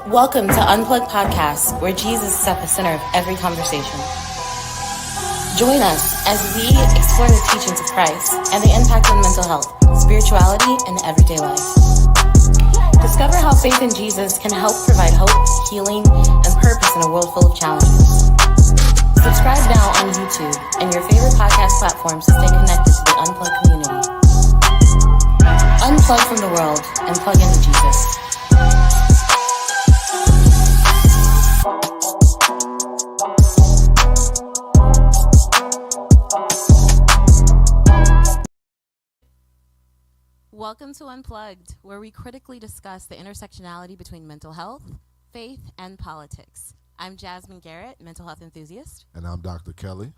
Welcome to Unplugged Podcast, where Jesus is at the center of every conversation. Join us as we explore the teachings of Christ and the impact on mental health, spirituality, and everyday life. Discover how faith in Jesus can help provide hope, healing, and purpose in a world full of challenges. Subscribe now on YouTube and your favorite podcast platforms to stay connected to the Unplugged community. Unplug from the world and plug into Jesus. Welcome to Unplugged, where we critically discuss the intersectionality between mental health, faith, and politics. I'm Jasmine Garrett, mental health enthusiast. And I'm Dr. Kelley.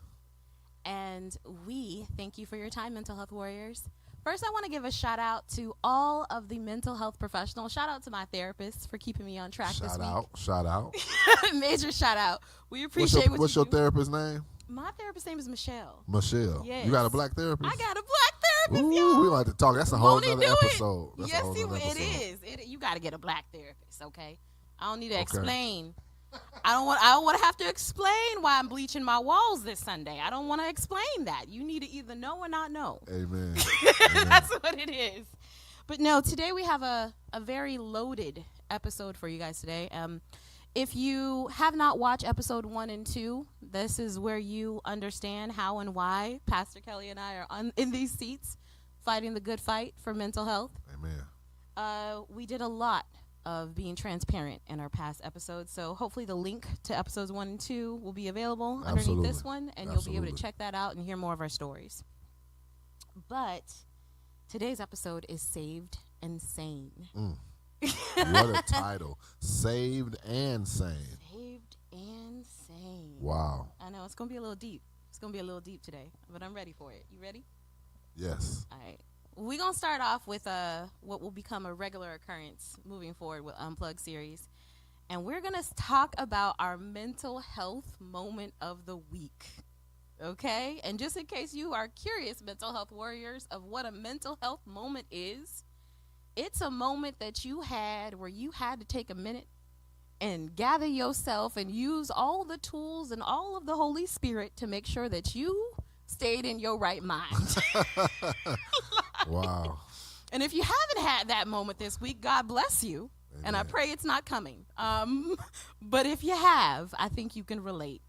And we thank you for your time, mental health warriors. First, I want to give a shout out to all of the mental health professionals. Shout out to my therapist for keeping me on track this week. Shout out. Major shout out. We appreciate what's your therapist's name? My therapist's name is Michelle. Michelle. Yes. You got a black therapist? I got a black therapist, Ooh, y'all. we like to talk. That's a whole Won't he other do episode. It? Yes, it is. You got to get a black therapist, okay? I don't need to explain. I don't want to have to explain why I'm bleaching my walls this Sunday. I don't want to explain that. You need to either know or not know. Amen. That's what it is. But no, today we have a very loaded episode for you guys today. If you have not watched episode 1 and 2, this is where you understand how and why Pastor Kelley and I are in these seats fighting the good fight for mental health. Amen. We did a lot of being transparent in our past episodes, so hopefully the link to episodes 1 and 2 will be available underneath this one, and you'll be able to check that out and hear more of our stories. But today's episode is Saved and Sane. What a title. Saved and Sane. Saved and Sane. Wow. I know, it's going to be a little deep. It's going to be a little deep today, but I'm ready for it. You ready? Yes. All right. We're going to start off with what will become a regular occurrence moving forward with Unplugged series. And we're going to talk about our mental health moment of the week. Okay? And just in case you are curious, mental health warriors, of what a mental health moment is, it's a moment that you had where you had to take a minute and gather yourself and use all the tools and all of the Holy Spirit to make sure that you stayed in your right mind. Wow. And if you haven't had that moment this week, God bless you. Amen. And I pray it's not coming. But if you have, I think you can relate.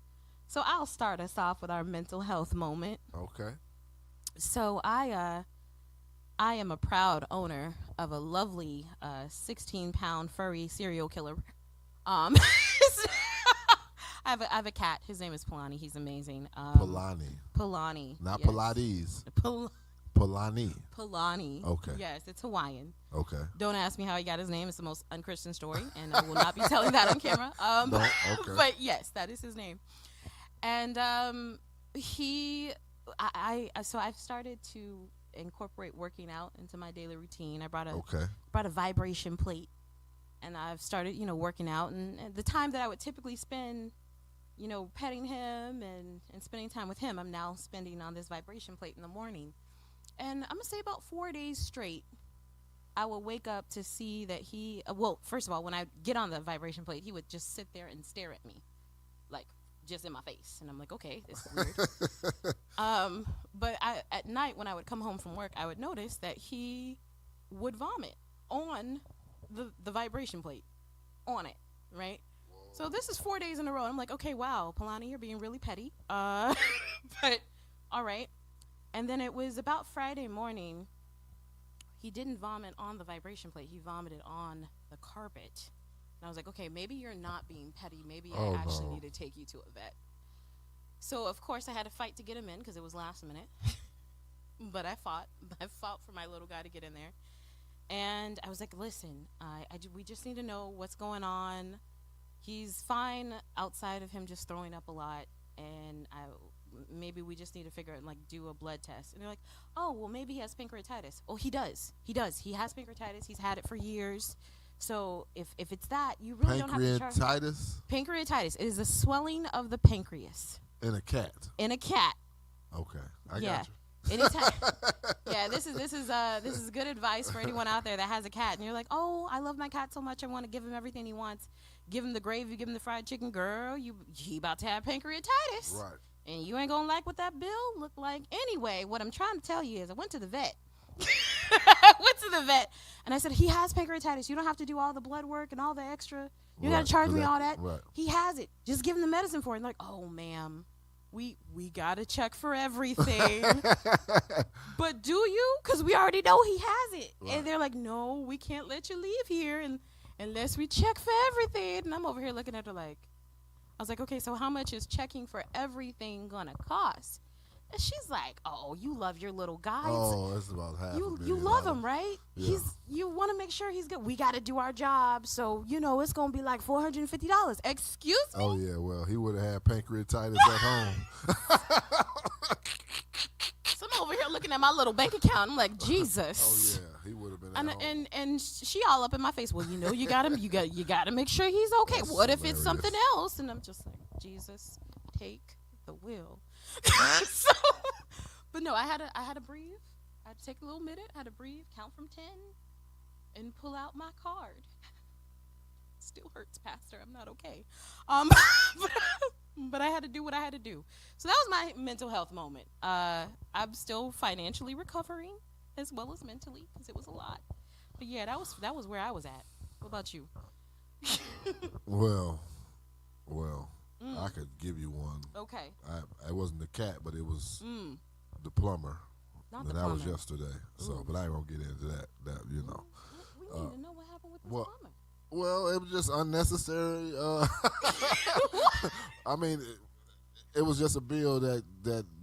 So I'll start us off with our mental health moment. Okay. So I am a proud owner of a lovely 16-pound furry serial killer. I have a cat. His name is Polani. He's amazing. Polani. Not yes. Pilates. Polani. Polani. Okay. Yes, it's Hawaiian. Okay. Don't ask me how he got his name. It's the most unchristian story, and I will not be telling that on camera. No? Okay. But yes, that is his name. And so I've started to incorporate working out into my daily routine. I brought a vibration plate, and I've started, working out. And the time that I would typically spend, petting him and spending time with him, I'm now spending on this vibration plate in the morning. And I'm going to say about 4 days straight, I would wake up to see that he, first of all, when I get on the vibration plate, he would just sit there and stare at me, like just in my face. And I'm like, okay, this is weird. But at night when I would come home from work, I would notice that he would vomit on the vibration plate, on it, right? So this is 4 days in a row. I'm like, okay, wow, Polani, you're being really petty. But all right. And then it was about Friday morning. He didn't vomit on the vibration plate. He vomited on the carpet. And I was like, okay, maybe you're not being petty. Maybe I actually need to take you to a vet. So, of course, I had to fight to get him in because it was last minute. But I fought. I fought for my little guy to get in there. And I was like, listen, we just need to know what's going on. He's fine outside of him just throwing up a lot. And maybe we just need to figure out, do a blood test. And they're like, oh, well, maybe he has pancreatitis. Oh, he does. He has pancreatitis. He's had it for years. So if it's that, you really don't have to charge. Pancreatitis. It is a swelling of the pancreas. In a cat. In a cat. Okay. I got you. Anytime. Yeah, this is good advice for anyone out there that has a cat and you're like, oh, I love my cat so much, I want to give him everything he wants. Give him the gravy, give him the fried chicken, girl. He about to have pancreatitis, right? And you ain't gonna like what that bill look like. Anyway, what I'm trying to tell you is, I went to the vet. And I said, he has pancreatitis. You don't have to do all the blood work and all the extra. You gotta charge me all that. Right. He has it. Just give him the medicine for it. And like, oh, ma'am. We gotta check for everything. But do you? Because we already know he has it. Right. And they're like, no, we can't let you leave here unless we check for everything. And I'm over here looking at her like, I was like, okay, so how much is checking for everything gonna cost? And she's like, oh, you love your little guy. Oh, that's about half. You love him, right? Yeah. You want to make sure he's good. We got to do our job, so it's gonna be like $450. Excuse me. Oh yeah, well he would have had pancreatitis at home. So I'm over here looking at my little bank account. I'm like, Jesus. Oh yeah, he would have been. At home. And she all up in my face. Well, you got him. You got to make sure he's okay. That's what hilarious. if it's something else? And I'm just like, Jesus, take the wheel. But no, I had to breathe. I had to take a little minute. I had to breathe, count from 10, and pull out my card. Still hurts, Pastor. I'm not okay. But I had to do what I had to do. So that was my mental health moment. I'm still financially recovering as well as mentally because it was a lot. But yeah, that was where I was at. What about you? Well. I could give you one. Okay. It wasn't the cat, but it was the plumber. Not and the that plumber. was yesterday. So, but I ain't gonna get into that. We need to know what happened with this plumber. Well, it was just unnecessary. I mean, it was just a bill that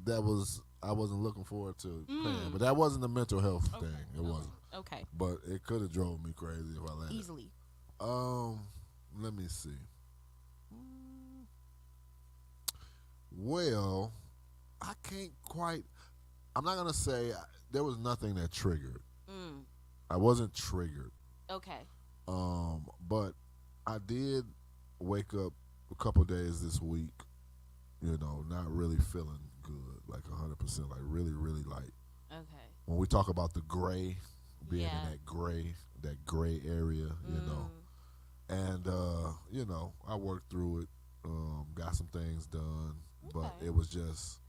was I wasn't looking forward to paying. But that wasn't a mental health thing. It wasn't. Okay. But it could have drove me crazy if I let Easily. Let me see. Well, I can't quite. I'm not gonna say there was nothing that triggered. I wasn't triggered. Okay. But I did wake up a couple days this week, not really feeling good, like 100%, like really, really light. Okay. When we talk about the gray, being in that gray area, and I worked through it, got some things done, but it was just,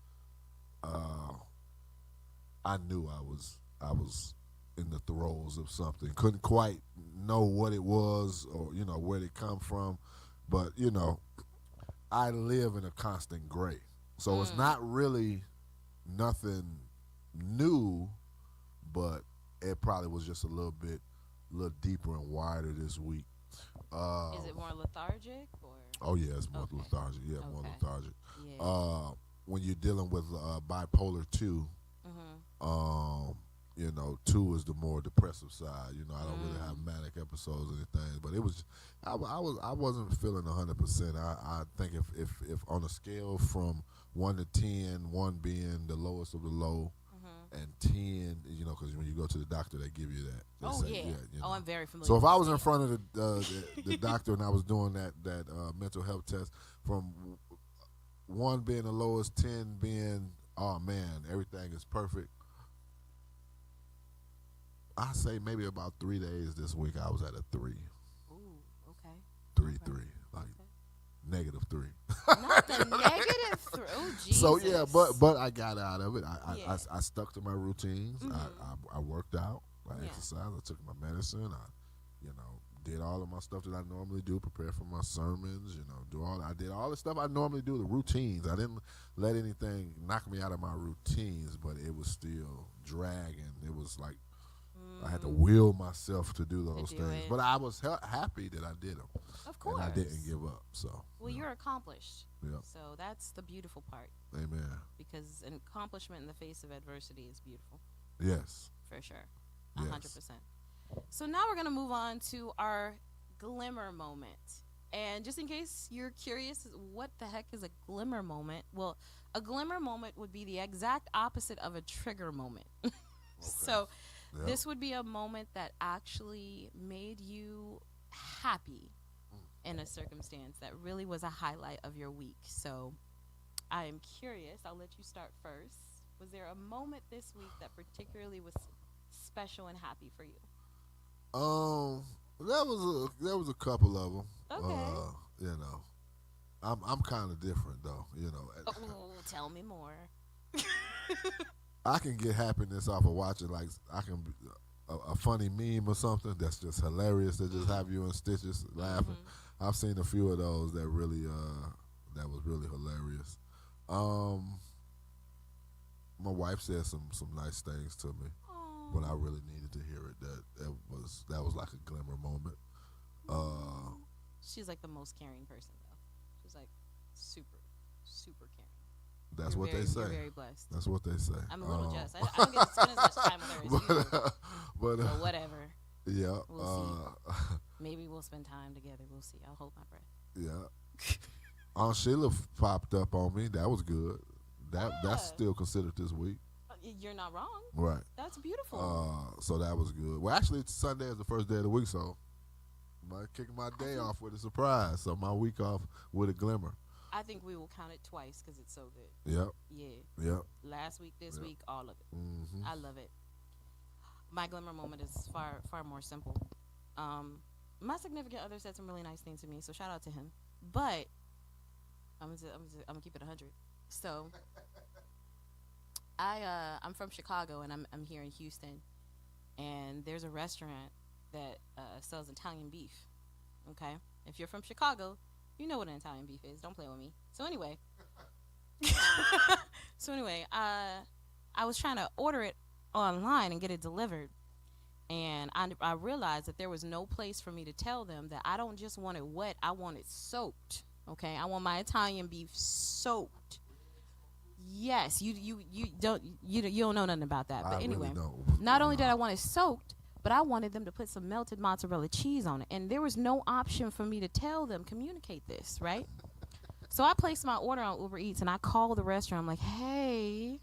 I knew I was in the throes of something. Couldn't quite know what it was or, where it come from. But, I live in a constant gray. So it's not really nothing new, but it probably was just a little deeper and wider this week. Is it more lethargic or? Oh yeah, it's more lethargic. Yeah, more lethargic. Yeah. When you're dealing with bipolar 2, 2 is the more depressive side. I don't really have manic episodes or anything, but it was, I wasn't feeling 100%. I think if on a scale from 1 to 10, 1 being the lowest of the low, and 10, because when you go to the doctor, they give you that. They say, I'm very familiar. So if I was in front of the doctor and I was doing that mental health test, from 1 being the lowest, 10 being, oh man, everything is perfect, I say maybe about 3 days this week I was at a 3. Ooh, okay. 3, like negative 3. Not the negative 3. Oh, Jesus. So yeah, but I got out of it. I stuck to my routines. I worked out. I exercised. I took my medicine. I, did all of my stuff that I normally do. Prepare for my sermons. I did all the stuff I normally do. The routines. I didn't let anything knock me out of my routines, but it was still dragging. It was like I had to will myself to do those things. But I was happy that I did them. Of course. And I didn't give up. So. Well, you're accomplished. Yeah. So that's the beautiful part. Amen. Because an accomplishment in the face of adversity is beautiful. Yes. For sure. 100%. So now we're going to move on to our glimmer moment. And just in case you're curious, what the heck is a glimmer moment? Well, a glimmer moment would be the exact opposite of a trigger moment. So this would be a moment that actually made you happy in a circumstance that really was a highlight of your week. So I am curious. I'll let you start first. Was there a moment this week that particularly was special and happy for you? There was a couple of them. Okay. You know, I'm kind of different though. You know. Oh, tell me more. I can get happiness off of watching, like, I can a funny meme or something that's just hilarious that just have you in stitches laughing. Mm-hmm. I've seen a few of those that really that was really hilarious. My wife said some nice things to me, but I really needed to hear it. That was like a glimmer moment. She's like the most caring person though. She's like super caring. That's what they say. You're very blessed. That's what they say. I'm a little jealous. I don't get to spend as much time with her as you. But whatever. Yeah. We'll see. Maybe we'll spend time together. We'll see. I'll hold my breath. Yeah. Aunt Sheila popped up on me. That was good. That's still considered this week. You're not wrong. Right. That's beautiful. So that was good. Well, actually, Sunday is the first day of the week, so I'm kicking my day off with a surprise. So my week off with a glimmer. I think we will count it twice because it's so good. Yep. Yeah. Yep. Last week, this week, all of it. Mm-hmm. I love it. My glimmer moment is far more simple. My significant other said some really nice things to me, so shout out to him. But I'm gonna keep it 100. So I'm from Chicago and I'm here in Houston, and there's a restaurant that sells Italian beef. Okay, if you're from Chicago, you know what an Italian beef is. Don't play with me. So anyway, I was trying to order it online and get it delivered, and I realized that there was no place for me to tell them that I don't just want it wet, I want it soaked. Okay, I want my Italian beef soaked. Yes, you don't know nothing about that. But anyway, really not only did I want it soaked, but I wanted them to put some melted mozzarella cheese on it, and there was no option for me to tell them communicate this, right? So I placed my order on Uber Eats, and I called the restaurant. I'm like, hey,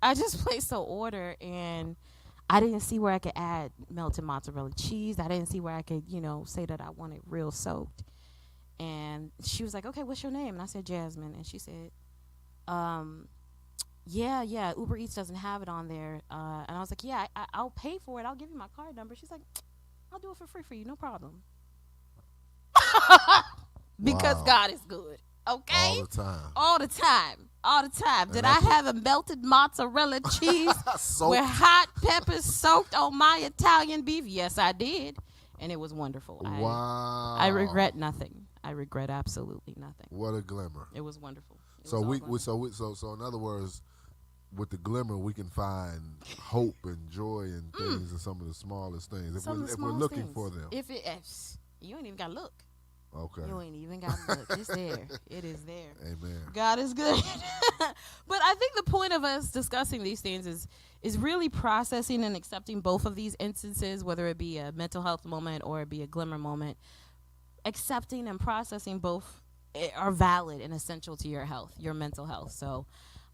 I just placed an order, and I didn't see where I could add melted mozzarella cheese. I didn't see where I could, say that I want it real soaked. And she was like, okay, what's your name? And I said, Jasmine. And she said, yeah, Uber Eats doesn't have it on there. And I was like, yeah, I'll pay for it. I'll give you my card number. She's like, I'll do it for free for you. No problem. Because wow. God is good. Okay? All the time. Did I have a melted mozzarella cheese with hot peppers soaked on my Italian beef? Yes, I did. And it was wonderful. Wow. I regret nothing. I regret absolutely nothing. What a glimmer. It was wonderful. So in other words, with the glimmer, we can find hope and joy and things in some of the smallest things. If we're looking for them. If you ain't even got to look. Okay. You ain't even got to look. It's there. It is there. Amen. God is good. But I think the point of us discussing these things is really processing and accepting both of these instances, whether it be a mental health moment or it be a glimmer moment. Accepting and processing both are valid and essential to your health, your mental health. So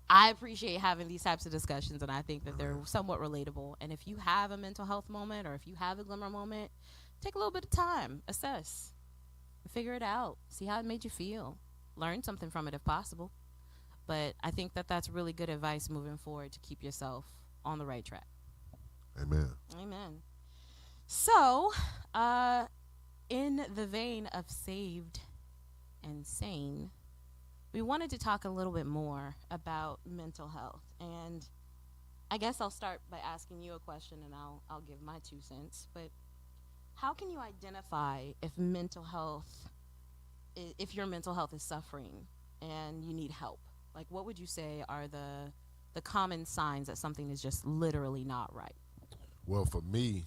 I appreciate having these types of discussions, and I think that they're somewhat relatable. And if you have a mental health moment or if you have a glimmer moment, take a little bit of time, assess, figure it out, see how it made you feel, learn something from it if possible. But I think that that's really good advice moving forward to keep yourself on the right track. Amen. So, in the vein of saved and sane, we wanted to talk a little bit more about mental health. And I guess I'll start by asking you a question, and I'll give my 2 cents. But how can you identify if your mental health is suffering and you need help? Like, what would you say are the common signs that something is just literally not right? Well, for me,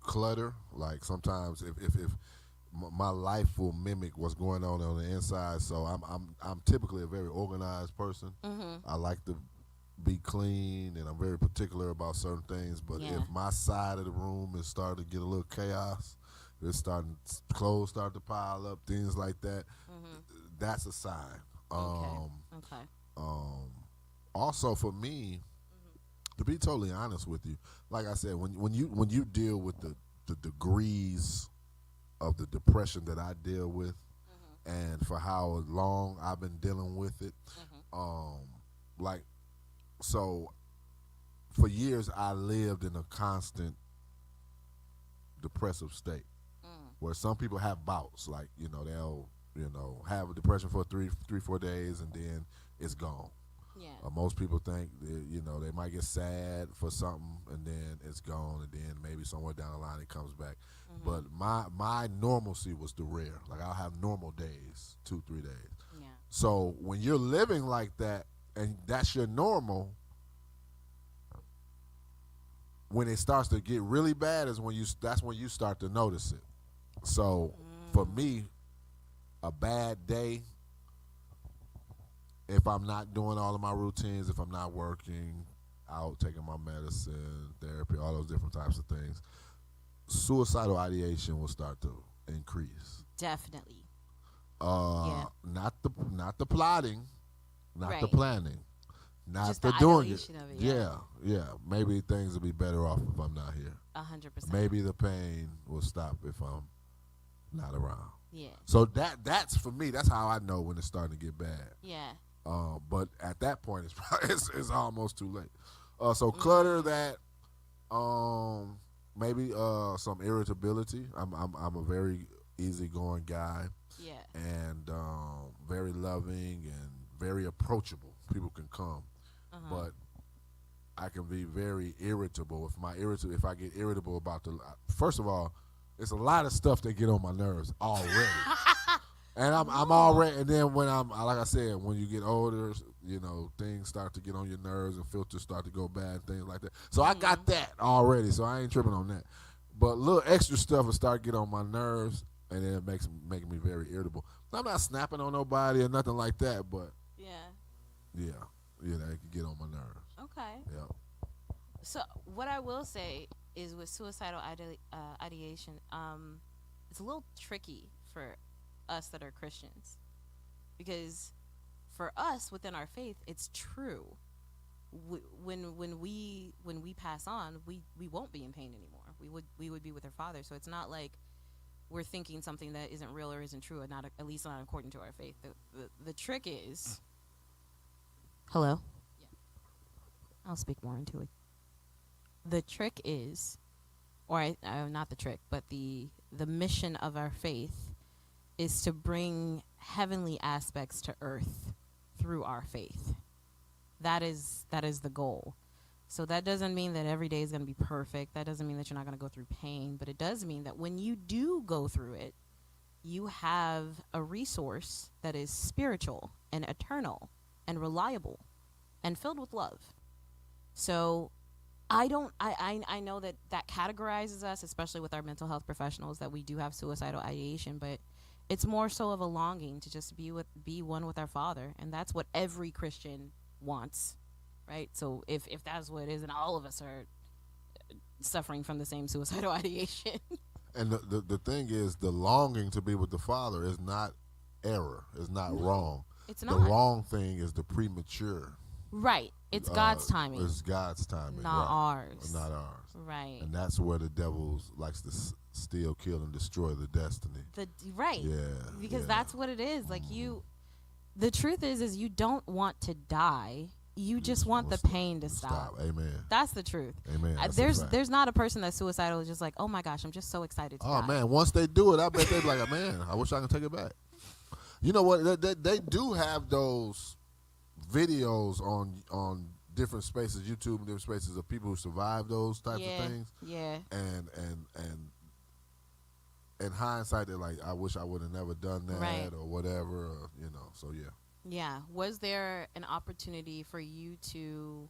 clutter. Like sometimes if my life will mimic what's going on the inside. So I'm typically a very organized person. Mm-hmm. I like to be clean, and I'm very particular about certain things. But if my side of the room is starting to get a little chaos, clothes start to pile up, things like that. Mm-hmm. That's a sign. Okay. Also, for me, to be totally honest with you, like I said, when you deal with the degrees of the depression that I deal with, and for how long I've been dealing with it, so for years I lived in a constant depressive state, where some people have bouts, like they'll have a depression for 4 days and then it's gone. Yeah. Most people think that, they might get sad for something and then it's gone, and then maybe somewhere down the line it comes back. But my normalcy was the rare. Like, I'll have normal days, 2-3 days. Yeah. So when you're living like that and that's your normal, when it starts to get really bad that's when you start to notice it. So for me, a bad day, if I'm not doing all of my routines, if I'm not working out, taking my medicine, therapy, all those different types of things, suicidal ideation will start to increase. Definitely. Yeah. Not the plotting, not the planning, not just the doing it. Of it. Yeah. Maybe things will be better off if I'm not here. 100%. Maybe the pain will stop if I'm not around. Yeah. So that's for me. That's how I know when it's starting to get bad. Yeah. But at that point, it's almost too late. So clutter, that maybe some irritability. I'm a very easygoing guy. Yeah. And very loving and very approachable. People can come, but I can be very irritable. If I get irritable about first of all, it's a lot of stuff that get on my nerves already. And I'm already, and then when like I said, when you get older, things start to get on your nerves and filters start to go bad, things like that. So I got that already, so I ain't tripping on that. But little extra stuff will start getting on my nerves, and then it making me very irritable. I'm not snapping on nobody or nothing like that, but yeah, that can get on my nerves. Okay. Yeah. So what I will say is, with suicidal ideation, it's a little tricky for us that are Christians, because for us within our faith, it's true. When we pass on, we won't be in pain anymore. We would be with our Father. So it's not like we're thinking something that isn't real or isn't true, or not, at least not according to our faith. The trick is, hello. Yeah. I'll speak more into it. The trick is, or not the trick, but the mission of our faith is to bring heavenly aspects to earth through our faith. That is the goal. So that doesn't mean that every day is going to be perfect. That doesn't mean that you're not going to go through pain, but it does mean that when you do go through it, you have a resource that is spiritual and eternal and reliable and filled with love. So I know that categorizes us, especially with our mental health professionals, that we do have suicidal ideation, but it's more so of a longing to just be one with our Father, and that's what every Christian wants, right? So if that's what it is, and all of us are suffering from the same suicidal ideation. And the thing is, the longing to be with the Father is not error, is not wrong. It's not. The wrong thing is the premature. Right. It's God's timing. It's God's timing. Not ours. Not ours. Right. And that's where the devil likes to steal, kill, and destroy the destiny. Right. Yeah. Because that's what it is. Like, the truth is you don't want to die. You just want the pain to stop. Amen. That's the truth. Amen. There's not a person that's suicidal who's just like, oh my gosh, I'm just so excited to die. Oh man, once they do it, I bet they be like, man, I wish I could take it back. You know what? They do have those videos on different spaces, YouTube and different spaces, of people who survive those types of things. Yeah. And in hindsight, they're like, I wish I would have never done that, or whatever, or, so yeah. Yeah. Was there an opportunity for you to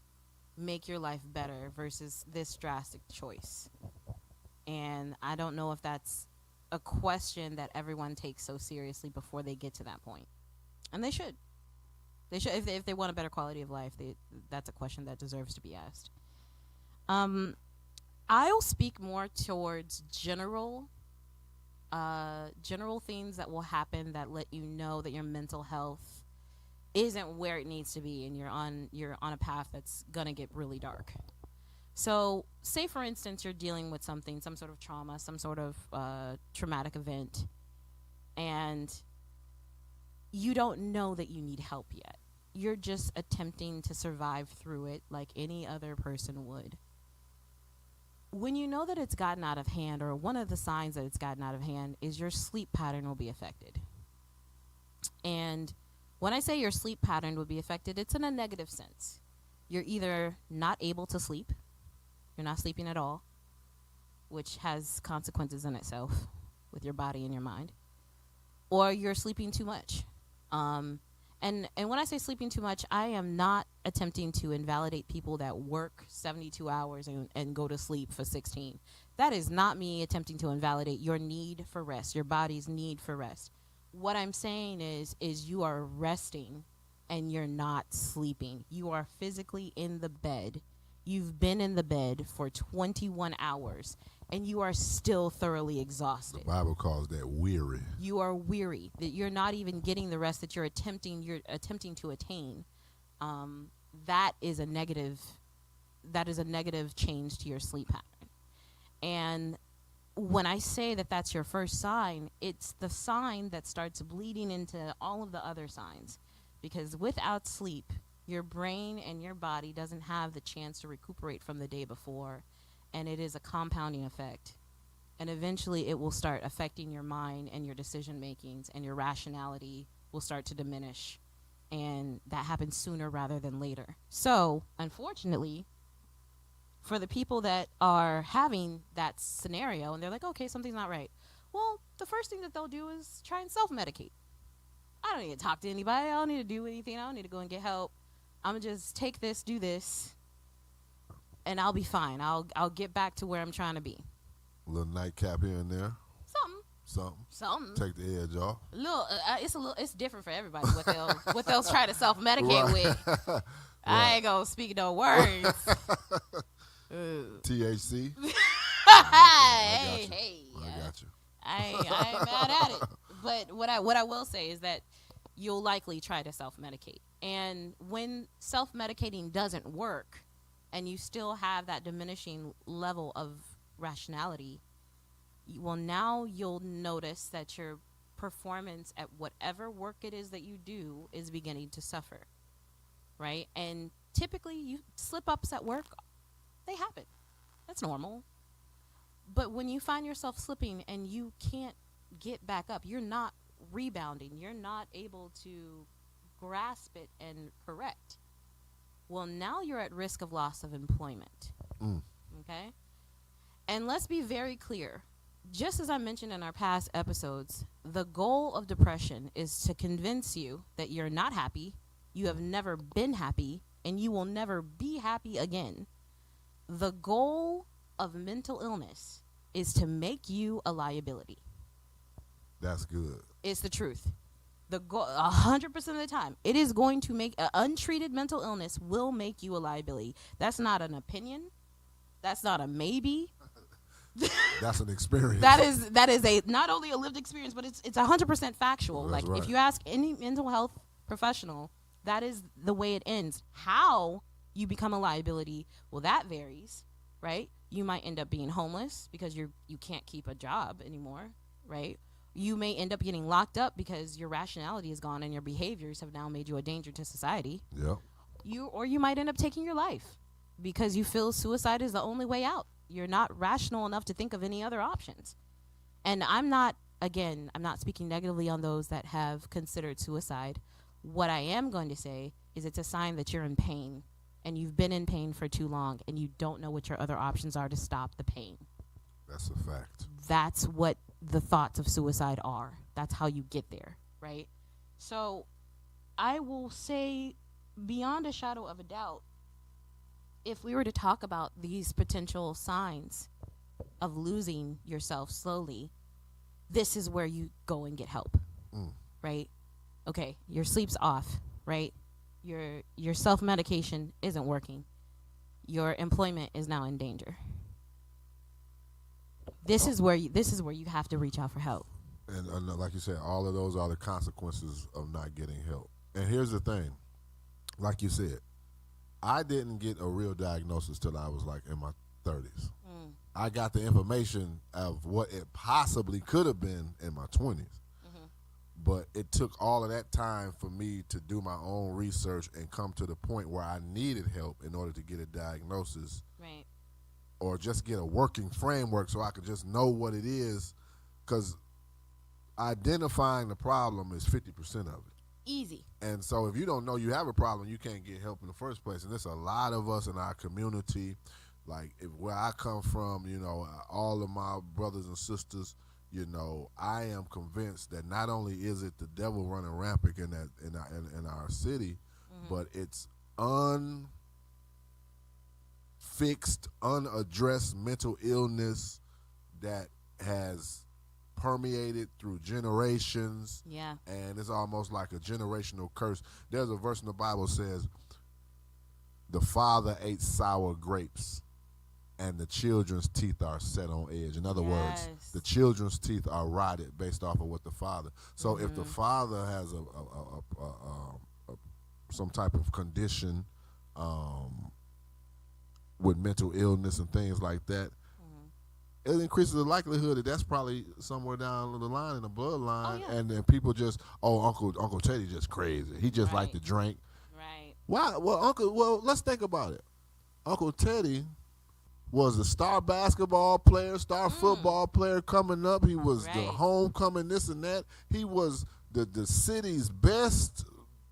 make your life better versus this drastic choice? And I don't know if that's a question that everyone takes so seriously before they get to that point. And they should. They should, if they want a better quality of life. That's a question that deserves to be asked. I'll speak more towards general things that will happen that let you know that your mental health isn't where it needs to be, and you're on a path that's gonna get really dark. So, say for instance, you're dealing with some sort of trauma, some sort of traumatic event, and you don't know that you need help yet. you're just attempting to survive through it like any other person would. When you know that it's gotten out of hand, or one of the signs that it's gotten out of hand, is your sleep pattern will be affected. And when I say your sleep pattern will be affected, it's in a negative sense. You're either not able to sleep, you're not sleeping at all, which has consequences in itself with your body and your mind, or you're sleeping too much. And when I say sleeping too much, I am not attempting to invalidate people that work 72 hours and go to sleep for 16. That is not me attempting to invalidate your need for rest, your body's need for rest. What I'm saying is you are resting and you're not sleeping. You are physically in the bed. You've been in the bed for 21 hours and you are still thoroughly exhausted. The Bible calls that weary. You are weary. That you're not even getting the rest that you're attempting to attain. That is a negative change to your sleep pattern. And when I say that that's your first sign, it's the sign that starts bleeding into all of the other signs. Because without sleep, your brain and your body doesn't have the chance to recuperate from the day before. And it is a compounding effect. And eventually it will start affecting your mind and your decision makings, and your rationality will start to diminish. And that happens sooner rather than later. So, unfortunately, for the people that are having that scenario and they're like, okay, something's not right. Well, the first thing that they'll do is try and self-medicate. I don't need to talk to anybody. I don't need to do anything. I don't need to go and get help. I'm going to just take this, do this, and I'll be fine. I'll get back to where I'm trying to be. A little nightcap here and there. Something. Take the edge off. It's different for everybody what they'll try to self-medicate with. Right. I ain't gonna speak no words. THC. I got you. I ain't mad at it. But what I will say is that you'll likely try to self-medicate. And when self-medicating doesn't work and you still have that diminishing level of rationality, now you'll notice that your performance at whatever work it is that you do is beginning to suffer, right? And typically, you slip-ups at work, they happen. That's normal. But when you find yourself slipping and you can't get back up, you're not rebounding, you're not able to grasp it and correct, well, now you're at risk of loss of employment. Okay? And let's be very clear. Just as I mentioned in our past episodes, the goal of depression is to convince you that you're not happy, you have never been happy, and you will never be happy again. The goal of mental illness is to make you a liability. That's good. It's the truth. The goal, 100% of the time, it is going to make untreated mental illness will make you a liability. That's not an opinion. That's not a maybe. That's an experience. That is a not only a lived experience, but it's 100% factual. That's right. If you ask any mental health professional, that is the way it ends. How you become a liability, well, that varies, right? You might end up being homeless because you can't keep a job anymore, right? You may end up getting locked up because your rationality is gone and your behaviors have now made you a danger to society. Yep. You might end up taking your life because you feel suicide is the only way out. You're not rational enough to think of any other options. And I'm not speaking negatively on those that have considered suicide. What I am going to say is it's a sign that you're in pain and you've been in pain for too long and you don't know what your other options are to stop the pain. That's a fact. That's what the thoughts of suicide are. That's how you get there, right? So I will say beyond a shadow of a doubt, if we were to talk about these potential signs of losing yourself slowly, this is where you go and get help, right? Okay, your sleep's off, right? Your self-medication isn't working. Your employment is now in danger. This is where you have to reach out for help. And like you said, all of those are the consequences of not getting help. And here's the thing, like you said, I didn't get a real diagnosis till I was like in my 30s. I got the information of what it possibly could have been in my 20s. But it took all of that time for me to do my own research and come to the point where I needed help in order to get a diagnosis. Right. Or just get a working framework so I could just know what it is. Because identifying the problem is 50% of it. Easy. And so if you don't know you have a problem, you can't get help in the first place. And there's a lot of us in our community, like where I come from, all of my brothers and sisters, I am convinced that not only is it the devil running rampant in our city, but it's unfixed, unaddressed mental illness that has permeated through generations. Yeah. And it's almost like a generational curse. There's a verse in the Bible that says, the father ate sour grapes and the children's teeth are set on edge. In other words, the children's teeth are rotted based off of what the father. So if the father has some type of condition with mental illness and things like that, it increases the likelihood that that's probably somewhere down the line in the bloodline, and then people just, Uncle Teddy just crazy. He just like to drink. Right. Why? Well, let's think about it. Uncle Teddy was a star basketball player, star football player coming up. He was the homecoming, this and that. He was the city's best.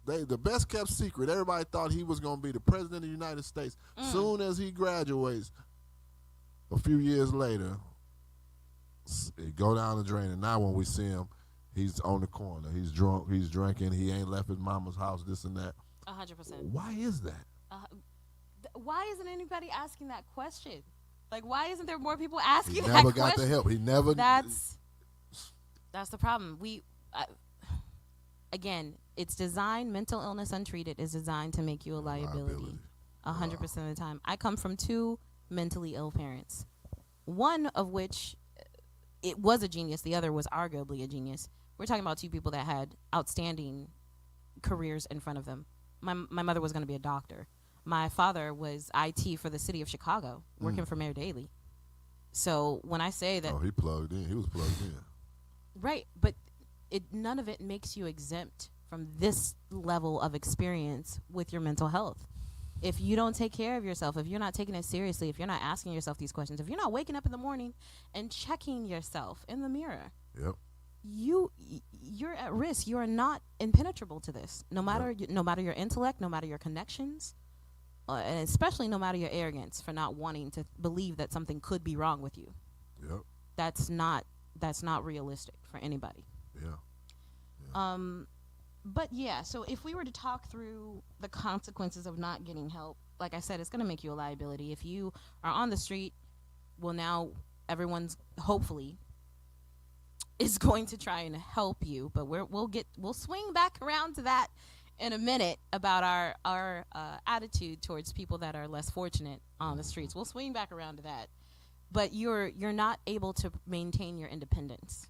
The best kept secret. Everybody thought he was going to be the president of the United States. Soon as he graduates, a few years later, it go down the drain. And now when we see him, he's on the corner. He's drunk. He's drinking. He ain't left his mama's house, this and that. 100%. Why is that? Why isn't anybody asking that question? Like, why isn't there more people asking that question? He never got the help. He never. That's the problem. Again, it's designed, mental illness untreated is designed to make you a liability. 100% of the time. I come from two mentally ill parents, one of which it was a genius, the other was arguably a genius. We're talking about two people that had outstanding careers in front of them. My mother was going to be a doctor. My father was IT for the city of Chicago, working for Mayor Daley. So when I say that, he plugged in. He was plugged in. Right, but none of it makes you exempt from this level of experience with your mental health. If you don't take care of yourself, if you're not taking it seriously, if you're not asking yourself these questions, if you're not waking up in the morning and checking yourself in the mirror, you're at risk. You are not impenetrable to this. No matter your intellect, no matter your connections, and especially no matter your arrogance for not wanting to believe that something could be wrong with you. Yep. That's not realistic for anybody. Yeah. But yeah, so if we were to talk through the consequences of not getting help, like I said, it's going to make you a liability. If you are on the street, well, now everyone's hopefully is going to try and help you. But we'll swing back around to that in a minute about our attitude towards people that are less fortunate on the streets. We'll swing back around to that. But you're not able to maintain your independence,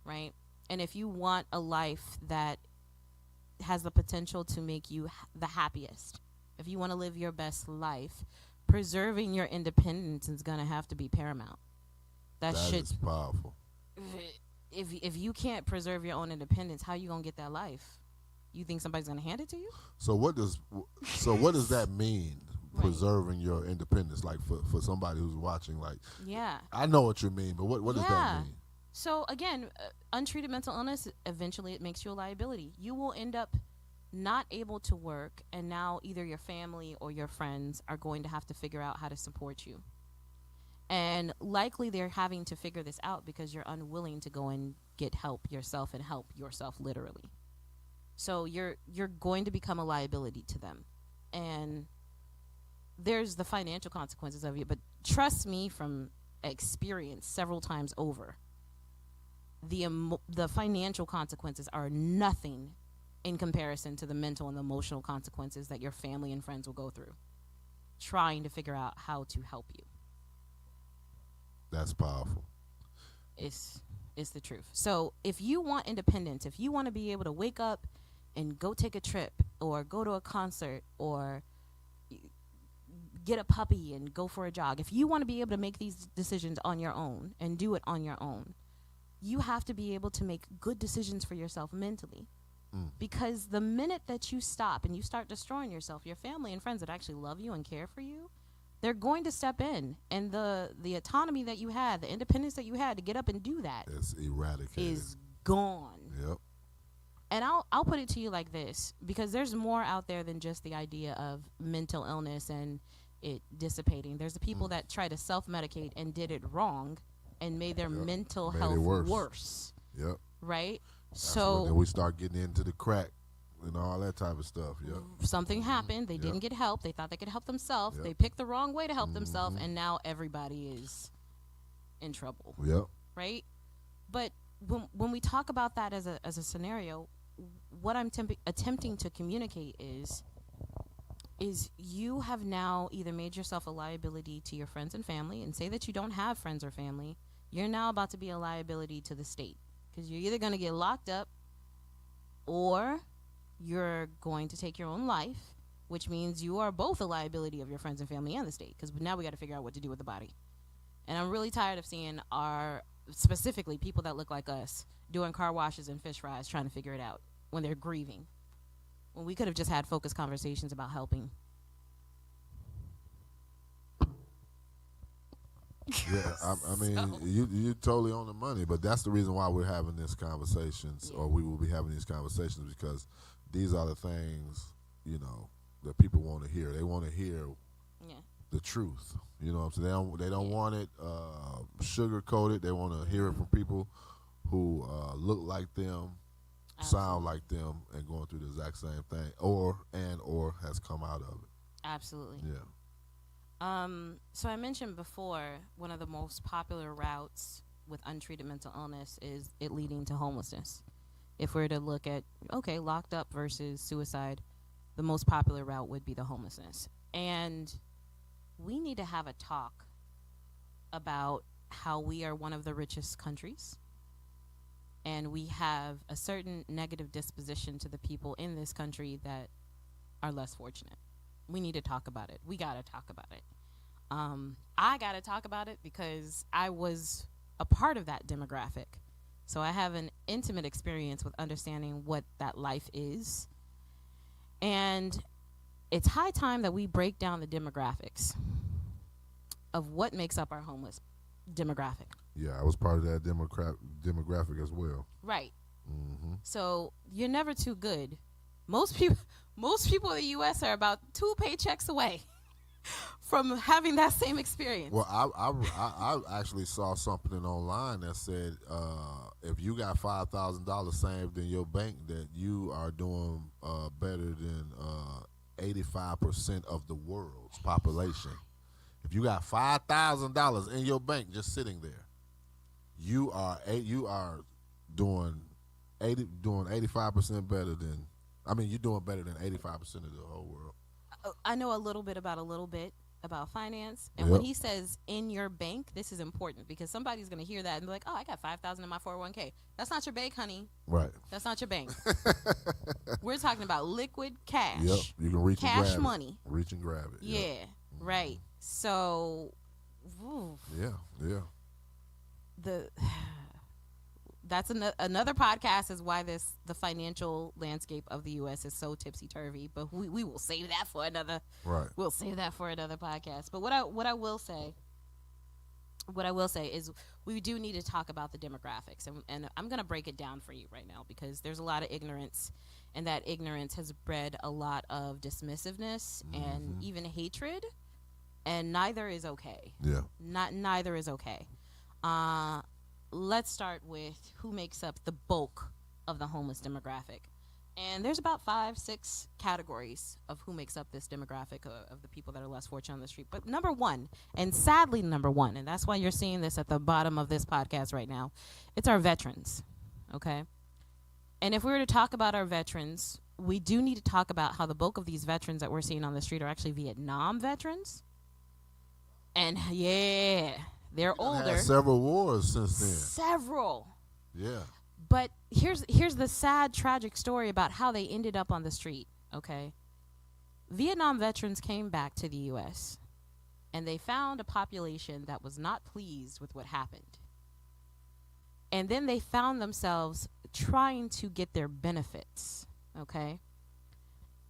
right? And if you want a life that has the potential to make you the happiest, if you want to live your best life, preserving your independence is going to have to be paramount. That is powerful. If you can't preserve your own independence, how are you going to get that life? You think somebody's going to hand it to you? So what does that mean? Right. Preserving your independence, like for somebody who's watching, like, I know what you mean, but what does that mean? So again, untreated mental illness, eventually it makes you a liability. You will end up not able to work, and now either your family or your friends are going to have to figure out how to support you. And likely they're having to figure this out because you're unwilling to go and get help yourself and help yourself literally. So you're going to become a liability to them. And there's the financial consequences of it, but trust me from experience several times over, the financial consequences are nothing in comparison to the mental and the emotional consequences that your family and friends will go through trying to figure out how to help you. That's powerful. It's the truth. So if you want independence, if you want to be able to wake up and go take a trip or go to a concert or get a puppy and go for a jog, if you want to be able to make these decisions on your own and do it on your own, you have to be able to make good decisions for yourself mentally. Because the minute that you stop and you start destroying yourself, your family and friends that actually love you and care for you, they're going to step in. And the autonomy that you had, the independence that you had to get up and do that is eradicated. Is gone. Yep. And I'll put it to you like this, because there's more out there than just the idea of mental illness and it dissipating. There's the people that try to self-medicate and did it wrong and made their mental health worse. Yep. Right? So then we start getting into the crack and all that type of stuff. Yep. Something happened. They didn't get help. They thought they could help themselves. They picked the wrong way to help themselves, and now everybody is in trouble. Yep. Right? But when we talk about that as a scenario, what I'm attempting to communicate is you have now either made yourself a liability to your friends and family, and say that you don't have friends or family. You're now about to be a liability to the state. Because you're either going to get locked up or you're going to take your own life, which means you are both a liability of your friends and family and the state. Because now we got to figure out what to do with the body. And I'm really tired of seeing specifically people that look like us, doing car washes and fish fries trying to figure it out when they're grieving. When we could have just had focused conversations about helping. Yeah, I mean, you're totally on the money, but that's the reason why we're having these conversations, or we will be having these conversations, because these are the things, that people want to hear. They want to hear the truth. You know what I'm saying? They don't want it sugar-coated. They want to hear it from people who look like them, sound like them, and going through the exact same thing, or has come out of it. Absolutely. Yeah. So I mentioned before, one of the most popular routes with untreated mental illness is it leading to homelessness. If we're to look at, locked up versus suicide, the most popular route would be the homelessness. And we need to have a talk about how we are one of the richest countries, and we have a certain negative disposition to the people in this country that are less fortunate. We need to talk about it. We got to talk about it. I got to talk about it because I was a part of that demographic. So I have an intimate experience with understanding what that life is. And it's high time that we break down the demographics of what makes up our homeless demographic. Yeah, I was part of that demographic as well. Right. Mm-hmm. So you're never too good. Most people in the U.S. are about 2 paychecks away from having that same experience. Well, I actually saw something online that said if you got $5,000 saved in your bank, that you are doing better than 85% of the world's population. If you got $5,000 in your bank just sitting there, you are doing 85% better than. I mean, you're doing better than 85% of the whole world. I know a little bit about finance, and when he says in your bank, this is important because somebody's going to hear that and be like, "Oh, I got $5,000 in my 401k." That's not your bank, honey. Right. That's not your bank. We're talking about liquid cash. Yep. You can reach cash and grab money. It. Reach and grab it. Yeah. Yep. Right. So. Oof. Yeah. That's another podcast is why the financial landscape of the U.S. is so tipsy-turvy, but we will save that for another. Right. We'll save that for another podcast. But what I will say is we do need to talk about the demographics, and I'm going to break it down for you right now because there's a lot of ignorance, and that ignorance has bred a lot of dismissiveness and even hatred, and neither is okay. Yeah. Neither is okay. Let's start with who makes up the bulk of the homeless demographic. And there's about 5-6 categories of who makes up this demographic of the people that are less fortunate on the street. But number one, and sadly number one, and that's why you're seeing this at the bottom of this podcast right now, it's our veterans, okay? And if we were to talk about our veterans, we do need to talk about how the bulk of these veterans that we're seeing on the street are actually Vietnam veterans. And yeah, they're older. Had several wars since then. Several. Yeah. But here's the sad, tragic story about how they ended up on the street, okay? Vietnam veterans came back to the U.S., and they found a population that was not pleased with what happened. And then they found themselves trying to get their benefits, okay?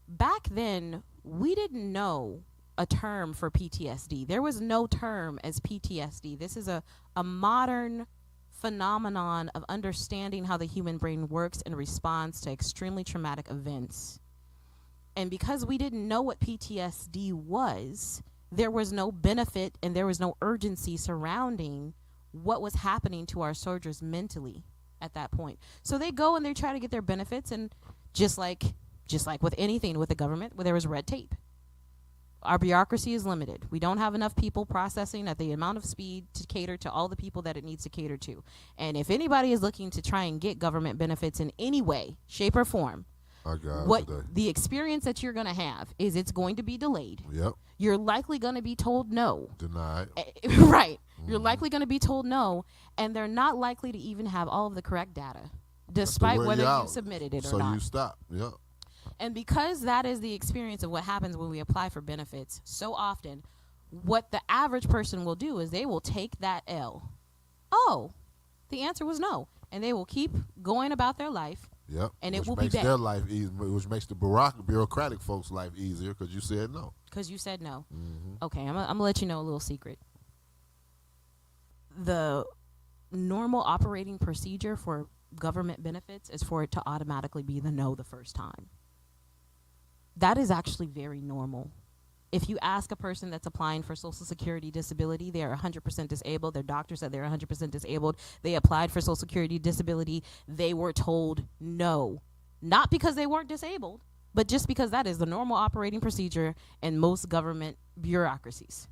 Back then, we didn't know a term for PTSD. There was no term as PTSD. This is a modern phenomenon of understanding how the human brain works and responds to extremely traumatic events. And because we didn't know what PTSD was, there was no benefit and there was no urgency surrounding what was happening to our soldiers mentally at that point. So they go and they try to get their benefits, and just like with anything with the government, where there was red tape. Our bureaucracy is limited. We don't have enough people processing at the amount of speed to cater to all the people that it needs to cater to. And if anybody is looking to try and get government benefits in any way, shape, or form, the experience that you're going to have is it's going to be delayed. Yep. You're likely going to be told no. Denied. Right. You're likely going to be told no, and they're not likely to even have all of the correct data, despite whether you submitted it or not. So you stop. Yep. And because that is the experience of what happens when we apply for benefits, so often what the average person will do is they will take that L. Oh, the answer was no. And they will keep going about their life. Yep. And it will be bad. Which makes their life easy, which makes the bureaucratic folks' life easier because you said no. Because you said no. Mm-hmm. Okay, I'm going to let you know a little secret. The normal operating procedure for government benefits is for it to automatically be the no the first time. That is actually very normal. If you ask a person that's applying for Social Security disability, they are 100% disabled. Their doctor said they're 100% disabled. They applied for Social Security disability. They were told no. Not because they weren't disabled, but just because that is the normal operating procedure in most government bureaucracies.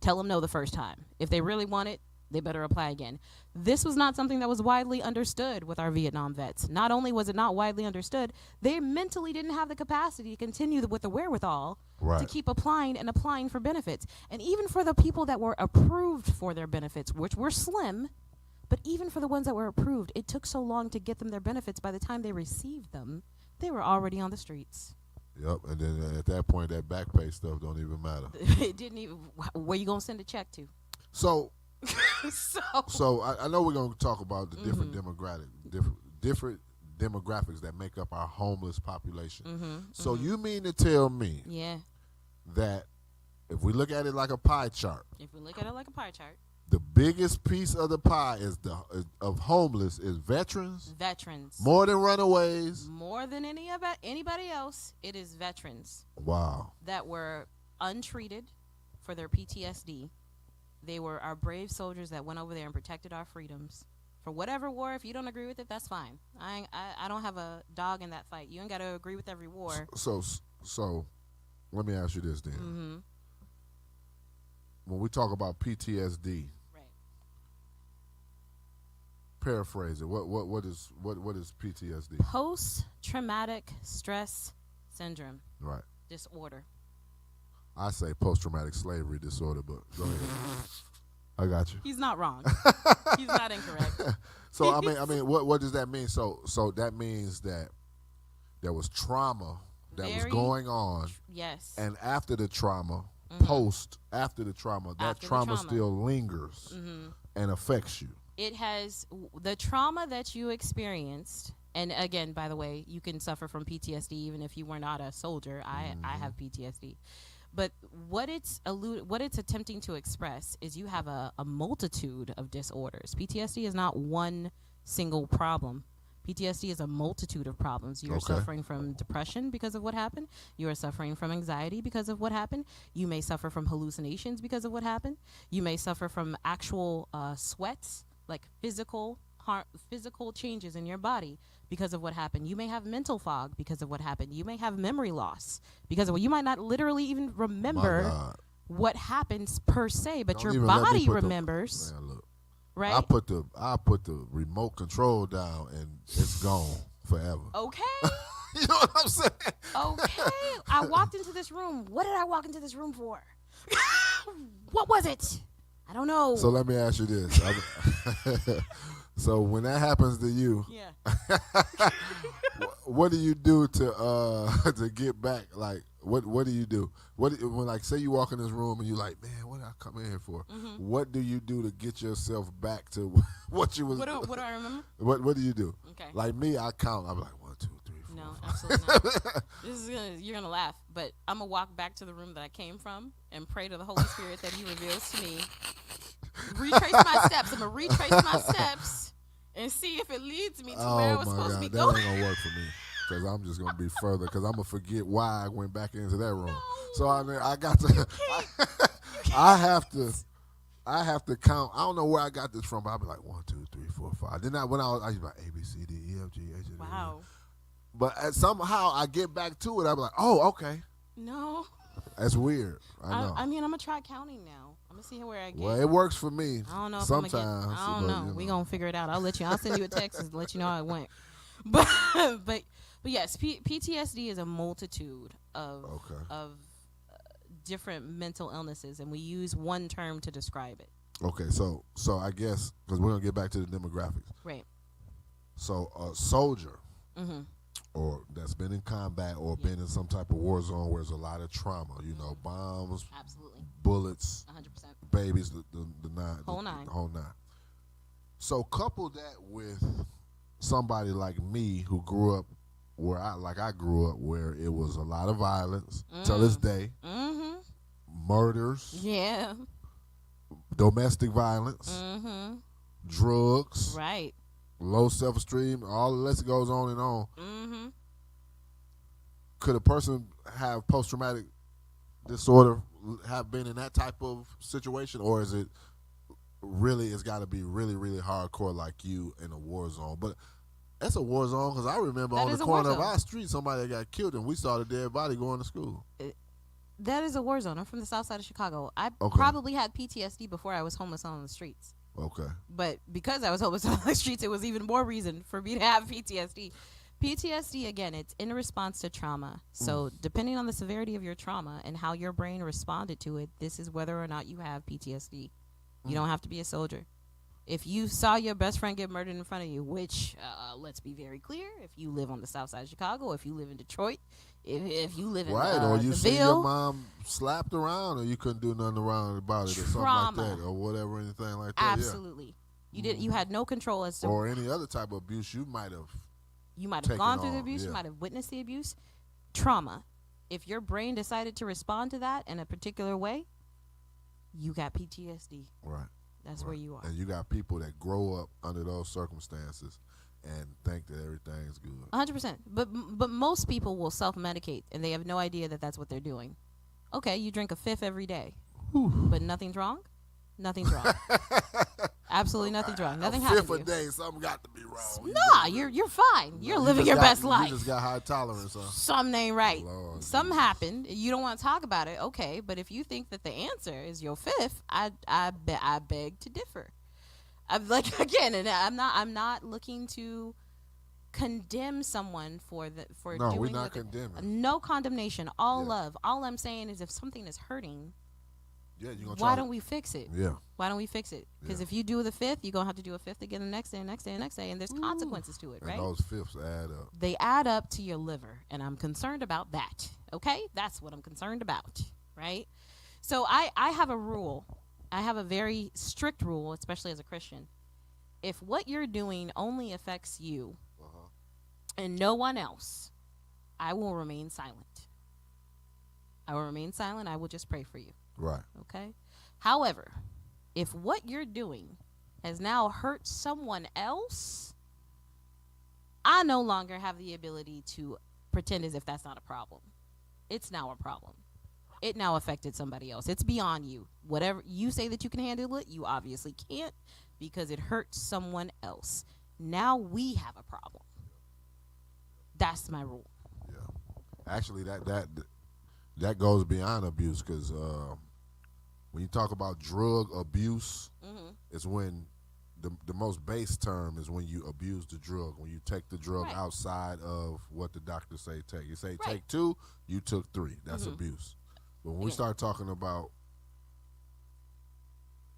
Tell them no the first time. If they really want it, they better apply again. This was not something that was widely understood with our Vietnam vets. Not only was it not widely understood, they mentally didn't have the capacity to continue with the wherewithal to keep applying and applying for benefits. And even for the people that were approved for their benefits, which were slim, but even for the ones that were approved, it took so long to get them their benefits. By the time they received them, they were already on the streets. Yep, and then at that point, that back pay stuff don't even matter. It didn't even. Where you gonna send a check to? So I know we're gonna talk about the different different demographics that make up our homeless population. So you mean to tell me that if we look at it like a pie chart, the biggest piece of the pie of homeless is veterans. More than runaways. More than anybody else, it is veterans. Wow. That were untreated for their PTSD. They were our brave soldiers that went over there and protected our freedoms. For whatever war, if you don't agree with it, that's fine. I don't have a dog in that fight. You ain't got to agree with every war. So, let me ask you this then. When we talk about PTSD, paraphrase it. What is PTSD? Post-traumatic stress syndrome. Right. Disorder. I say post-traumatic slavery disorder, but go ahead. I got you. He's not wrong. He's not incorrect. So I mean, what does that mean? So that means that there was trauma that was going on. Yes. And after the trauma, after the trauma, that trauma still lingers and affects you. It has the trauma that you experienced. And again, by the way, you can suffer from PTSD even if you were not a soldier. I have PTSD. But what it's attempting to express is you have a multitude of disorders. PTSD is not one single problem. PTSD is a multitude of problems. You are suffering from depression because of what happened. You are suffering from anxiety because of what happened. You may suffer from hallucinations because of what happened. You may suffer from actual sweats, like physical changes in your body because of what happened. You may have mental fog because of what happened. You may have memory loss because of what you might not literally even remember what happens per se, but your body remembers. Man, look. Right? I put the remote control down and it's gone forever. Okay. You know what I'm saying? Okay. I walked into this room. What did I walk into this room for? What was it? I don't know. So let me ask you this. So when that happens to you, what do you do to get back? Like, What do you do? When like say you walk in this room and you like, man, what did I come in here for? Mm-hmm. What do you do to get yourself back to what you was? What do I remember? What do you do? Okay. Like me, I count. I'm like 1, 2, 3, 4. No, 5. absolutely not. You're gonna laugh, but I'm gonna walk back to the room that I came from and pray to the Holy Spirit that He reveals to me. Retrace my steps. I'm gonna retrace my steps and see if it leads me to where I was supposed to be going. That ain't gonna work for me. Because I'm just going to be further. Because I'm going to forget why I went back into that room. No. So I got to. I have to count. I don't know where I got this from, but I'll be like 1, 2, 3, 4, 5. Then when I was like A, B, C, D, E, F, G, H, I, J, K. Wow. But somehow I get back to it. I'll be like, oh, okay. No. That's weird. I know. I mean, I'm going to try counting now. I'm going to see where I get. Well, it works for me. I don't know. Sometimes. I don't know. We're going to figure it out. I'll send you a text and let you know how it went. But yes, PTSD is a multitude of different mental illnesses, and we use one term to describe it. Okay, so I guess because we're gonna get back to the demographics, right? So a soldier, mm-hmm. or that's been in combat or been in some type of war zone where there's a lot of trauma, bombs, absolutely, bullets, 100%, babies, the whole nine. So couple that with somebody like me who grew up where I grew up, where it was a lot of violence till this day, murders, domestic violence, drugs, right, low self-esteem, all the list goes on and on. Could a person have post-traumatic disorder have been in that type of situation, or is it really, it's got to be really, really hardcore like you in a war zone? But that's a war zone because I remember on the corner of our street somebody that got killed and we saw the dead body going to school. That is a war zone. I'm from the south side of Chicago. I probably had PTSD before I was homeless on the streets. Okay. But because I was homeless on the streets, it was even more reason for me to have PTSD. PTSD, again, it's in response to trauma. So depending on the severity of your trauma and how your brain responded to it, this is whether or not you have PTSD. You don't have to be a soldier. If you saw your best friend get murdered in front of you, which, let's be very clear, if you live on the south side of Chicago, if you live in Detroit, if you live in or you see Ville, your mom slapped around, or you couldn't do nothing around about it, or something like that, or whatever, anything like that. Absolutely, you had no control as to, or any other type of abuse you might have. You might have gone through the abuse. You might have witnessed the abuse. Trauma. If your brain decided to respond to that in a particular way, you got PTSD. Right. That's where you are. And you got people that grow up under those circumstances and think that everything's good. 100%. But most people will self-medicate, and they have no idea that that's what they're doing. Okay, you drink a fifth every day, but nothing's wrong? Nothing's wrong. Absolutely nothing's wrong. Nothing happened to you. A fifth a day, something got to be wrong. Nah, you're fine. You're living your best life. You just got high tolerance, huh? Something ain't right. Lord, something happened. You don't want to talk about it. Okay, but if you think that the answer is your fifth, I beg to differ. I'm not looking to condemn someone for doing. No, we're not condemning. No condemnation. All love. All I'm saying is if something is hurting, why don't we fix it? Yeah. Why don't we fix it? Because if you do the fifth, you're going to have to do a fifth again the next day, and next day, and next day, and there's consequences to it, right? And those fifths add up. They add up to your liver, and I'm concerned about that, okay? That's what I'm concerned about, right? So I have a rule. I have a very strict rule, especially as a Christian. If what you're doing only affects you and no one else, I will remain silent. I will remain silent. I will just pray for you. Right. Okay. However, if what you're doing has now hurt someone else, I no longer have the ability to pretend as if that's not a problem. It's now a problem. It now affected somebody else. It's beyond you. Whatever you say that you can handle it, you obviously can't because it hurt someone else. Now we have a problem. That's my rule. Yeah. Actually, that goes beyond abuse because when you talk about drug abuse, it's when the most base term is when you abuse the drug, when you take the drug outside of what the doctors say take. You say take 2, you took 3. That's abuse. But when we start talking about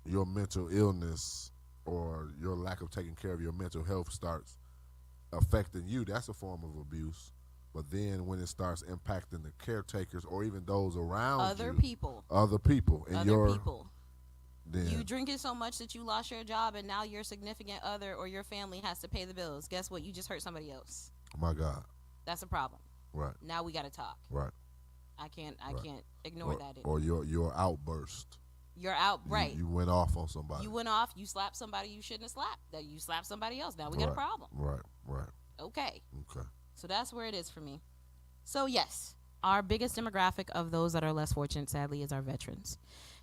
your mental illness or your lack of taking care of your mental health starts affecting you, that's a form of abuse. But then when it starts impacting the caretakers or even those around other you, people, and other people. Then you drinking so much that you lost your job, and now your significant other or your family has to pay the bills. Guess what? You just hurt somebody else. My God, that's a problem. Right. Now we got to talk. Right. I can't ignore that. Or your outburst. You're out, right? You went off on somebody. You went off. You slapped somebody you shouldn't have slapped. That you slapped somebody else. Now we got a problem. Right. Okay. Okay. So that's where it is for me. So yes, our biggest demographic of those that are less fortunate, sadly, is our veterans.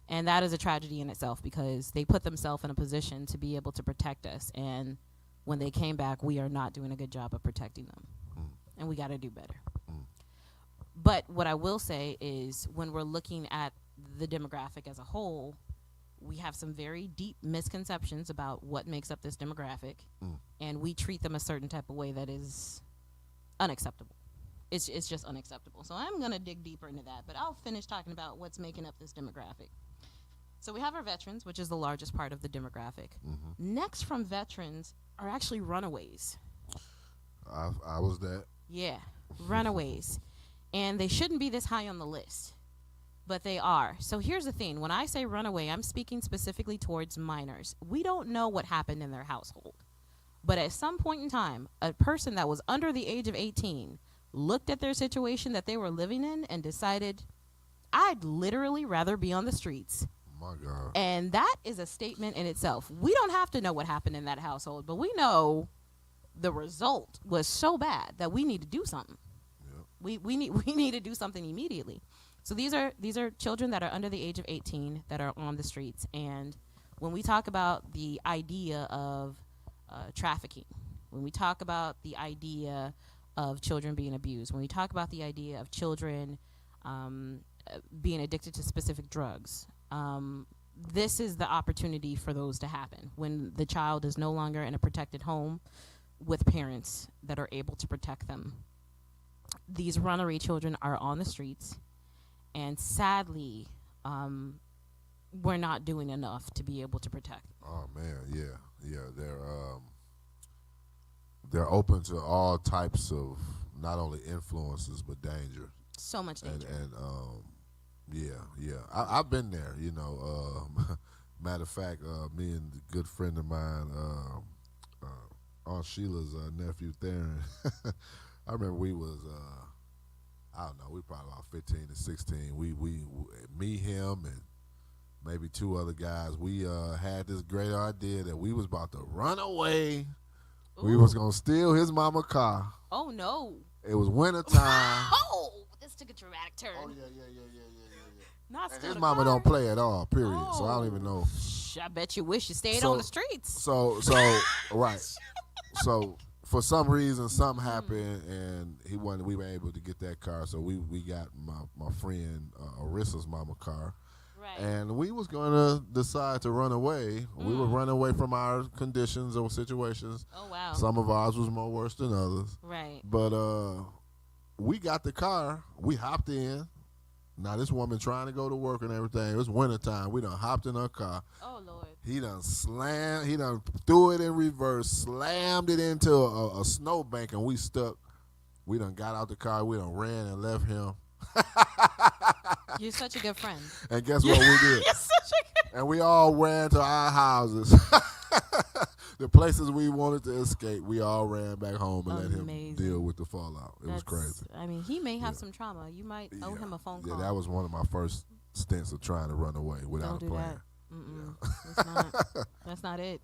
And that is a tragedy in itself because they put themselves in a position to be able to protect us. And when they came back, we are not doing a good job of protecting them. And we got to do better. But what I will say is when we're looking at the demographic as a whole, we have some very deep misconceptions about what makes up this demographic. And we treat them a certain type of way that is unacceptable. It's just unacceptable. So I'm going to dig deeper into that. But I'll finish talking about what's making up this demographic. So we have our veterans, which is the largest part of the demographic. Next from veterans are actually runaways. I was that. Yeah, runaways. And they shouldn't be this high on the list, but they are. So here's the thing. When I say runaway, I'm speaking specifically towards minors. We don't know what happened in their household. But at some point in time, a person that was under the age of 18 looked at their situation that they were living in and decided, I'd literally rather be on the streets. My God. And that is a statement in itself. We don't have to know what happened in that household, but we know the result was so bad that we need to do something. Yep. We need to do something immediately. So these are children that are under the age of 18 that are on the streets. And when we talk about the idea of trafficking, when we talk about the idea of children being abused, when we talk about the idea of children being addicted to specific drugs, this is the opportunity for those to happen when the child is no longer in a protected home with parents that are able to protect them. These runaway children are on the streets, and sadly, we're not doing enough to be able to protect them. Oh man, yeah, they're open to all types of not only influences but danger. So much danger. Yeah. I've been there. You know, matter of fact, me and a good friend of mine, Aunt Sheila's nephew Theron. I remember we was I don't know, we probably about 15 to 16. We me, him, and maybe two other guys. We had this great idea that we was about to run away. Ooh. We was gonna steal his mama car. Oh no! It was winter time. Oh, this took a dramatic turn. Oh yeah. Not and his mama don't play at all. Period. Oh. So I don't even know. I bet you wish you stayed on the streets. So right. So for some reason, something happened, and we were able to get that car. So we got my friend Arissa's mama car. Right. And we was going to decide to run away. We would run away from our conditions or situations. Oh, wow. Some of ours was more worse than others. Right. But we got the car. We hopped in. Now, this woman trying to go to work and everything. It was wintertime. We done hopped in her car. Oh, Lord. He done threw it in reverse, slammed it into a snowbank, and we stuck. We done got out the car. We done ran and left him. You're such a good friend. And guess what we did? You're such a good And we all ran to our houses. The places we wanted to escape, we all ran back home and let him deal with the fallout. It was crazy. I mean, he may have some trauma. You might owe him a phone call. Yeah, that was one of my first stints of trying to run away without a plan. Yeah. That's not it.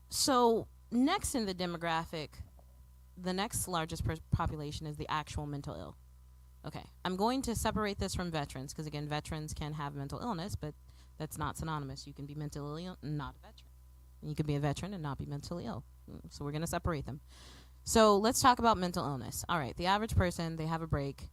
So next in the demographic, the next largest population is the actual mental ill. Okay, I'm going to separate this from veterans because, again, veterans can have mental illness, but that's not synonymous. You can be mentally ill and not a veteran. You can be a veteran and not be mentally ill. So we're going to separate them. So let's talk about mental illness. All right, the average person, they have a break,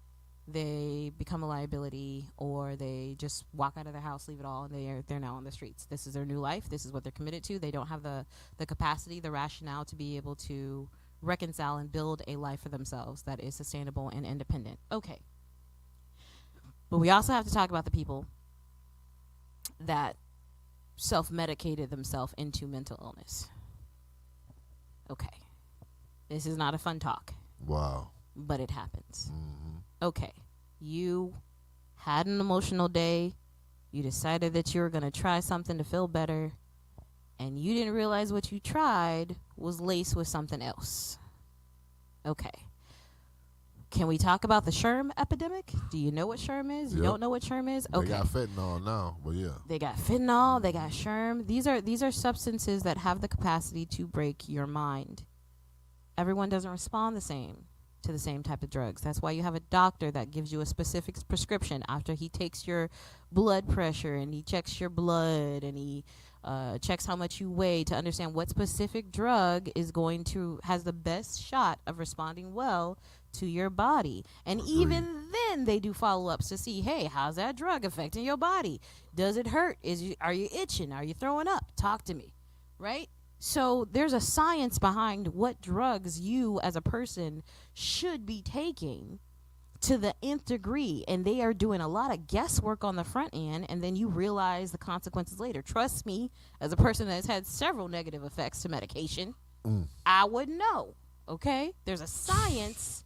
they become a liability, or they just walk out of their house, leave it all, and they're now on the streets. This is their new life. This is what they're committed to. They don't have the capacity, the rationale to be able to reconcile and build a life for themselves that is sustainable and independent. Okay. But we also have to talk about the people that self-medicated themselves into mental illness. Okay. This is not a fun talk. Wow. But it happens. Mm-hmm. Okay. You had an emotional day. You decided that you were going to try something to feel better. And you didn't realize what you tried was laced with something else. Okay. Can we talk about the SHRM epidemic? Do you know what SHRM is? You don't know what SHRM is? Okay. They got fentanyl now, but yeah. They got fentanyl. They got SHRM. These are substances that have the capacity to break your mind. Everyone doesn't respond the same to the same type of drugs. That's why you have a doctor that gives you a specific prescription after he takes your blood pressure and he checks your blood and he checks how much you weigh to understand what specific drug has the best shot of responding well to your body. And even then they do follow-ups to see, hey, how's that drug affecting your body? Does it hurt? Are you itching? Are you throwing up? Talk to me, right? So there's a science behind what drugs you as a person should be taking to the nth degree, and they are doing a lot of guesswork on the front end, and then you realize the consequences later. Trust me, as a person that has had several negative effects to medication, I would know, okay? There's a science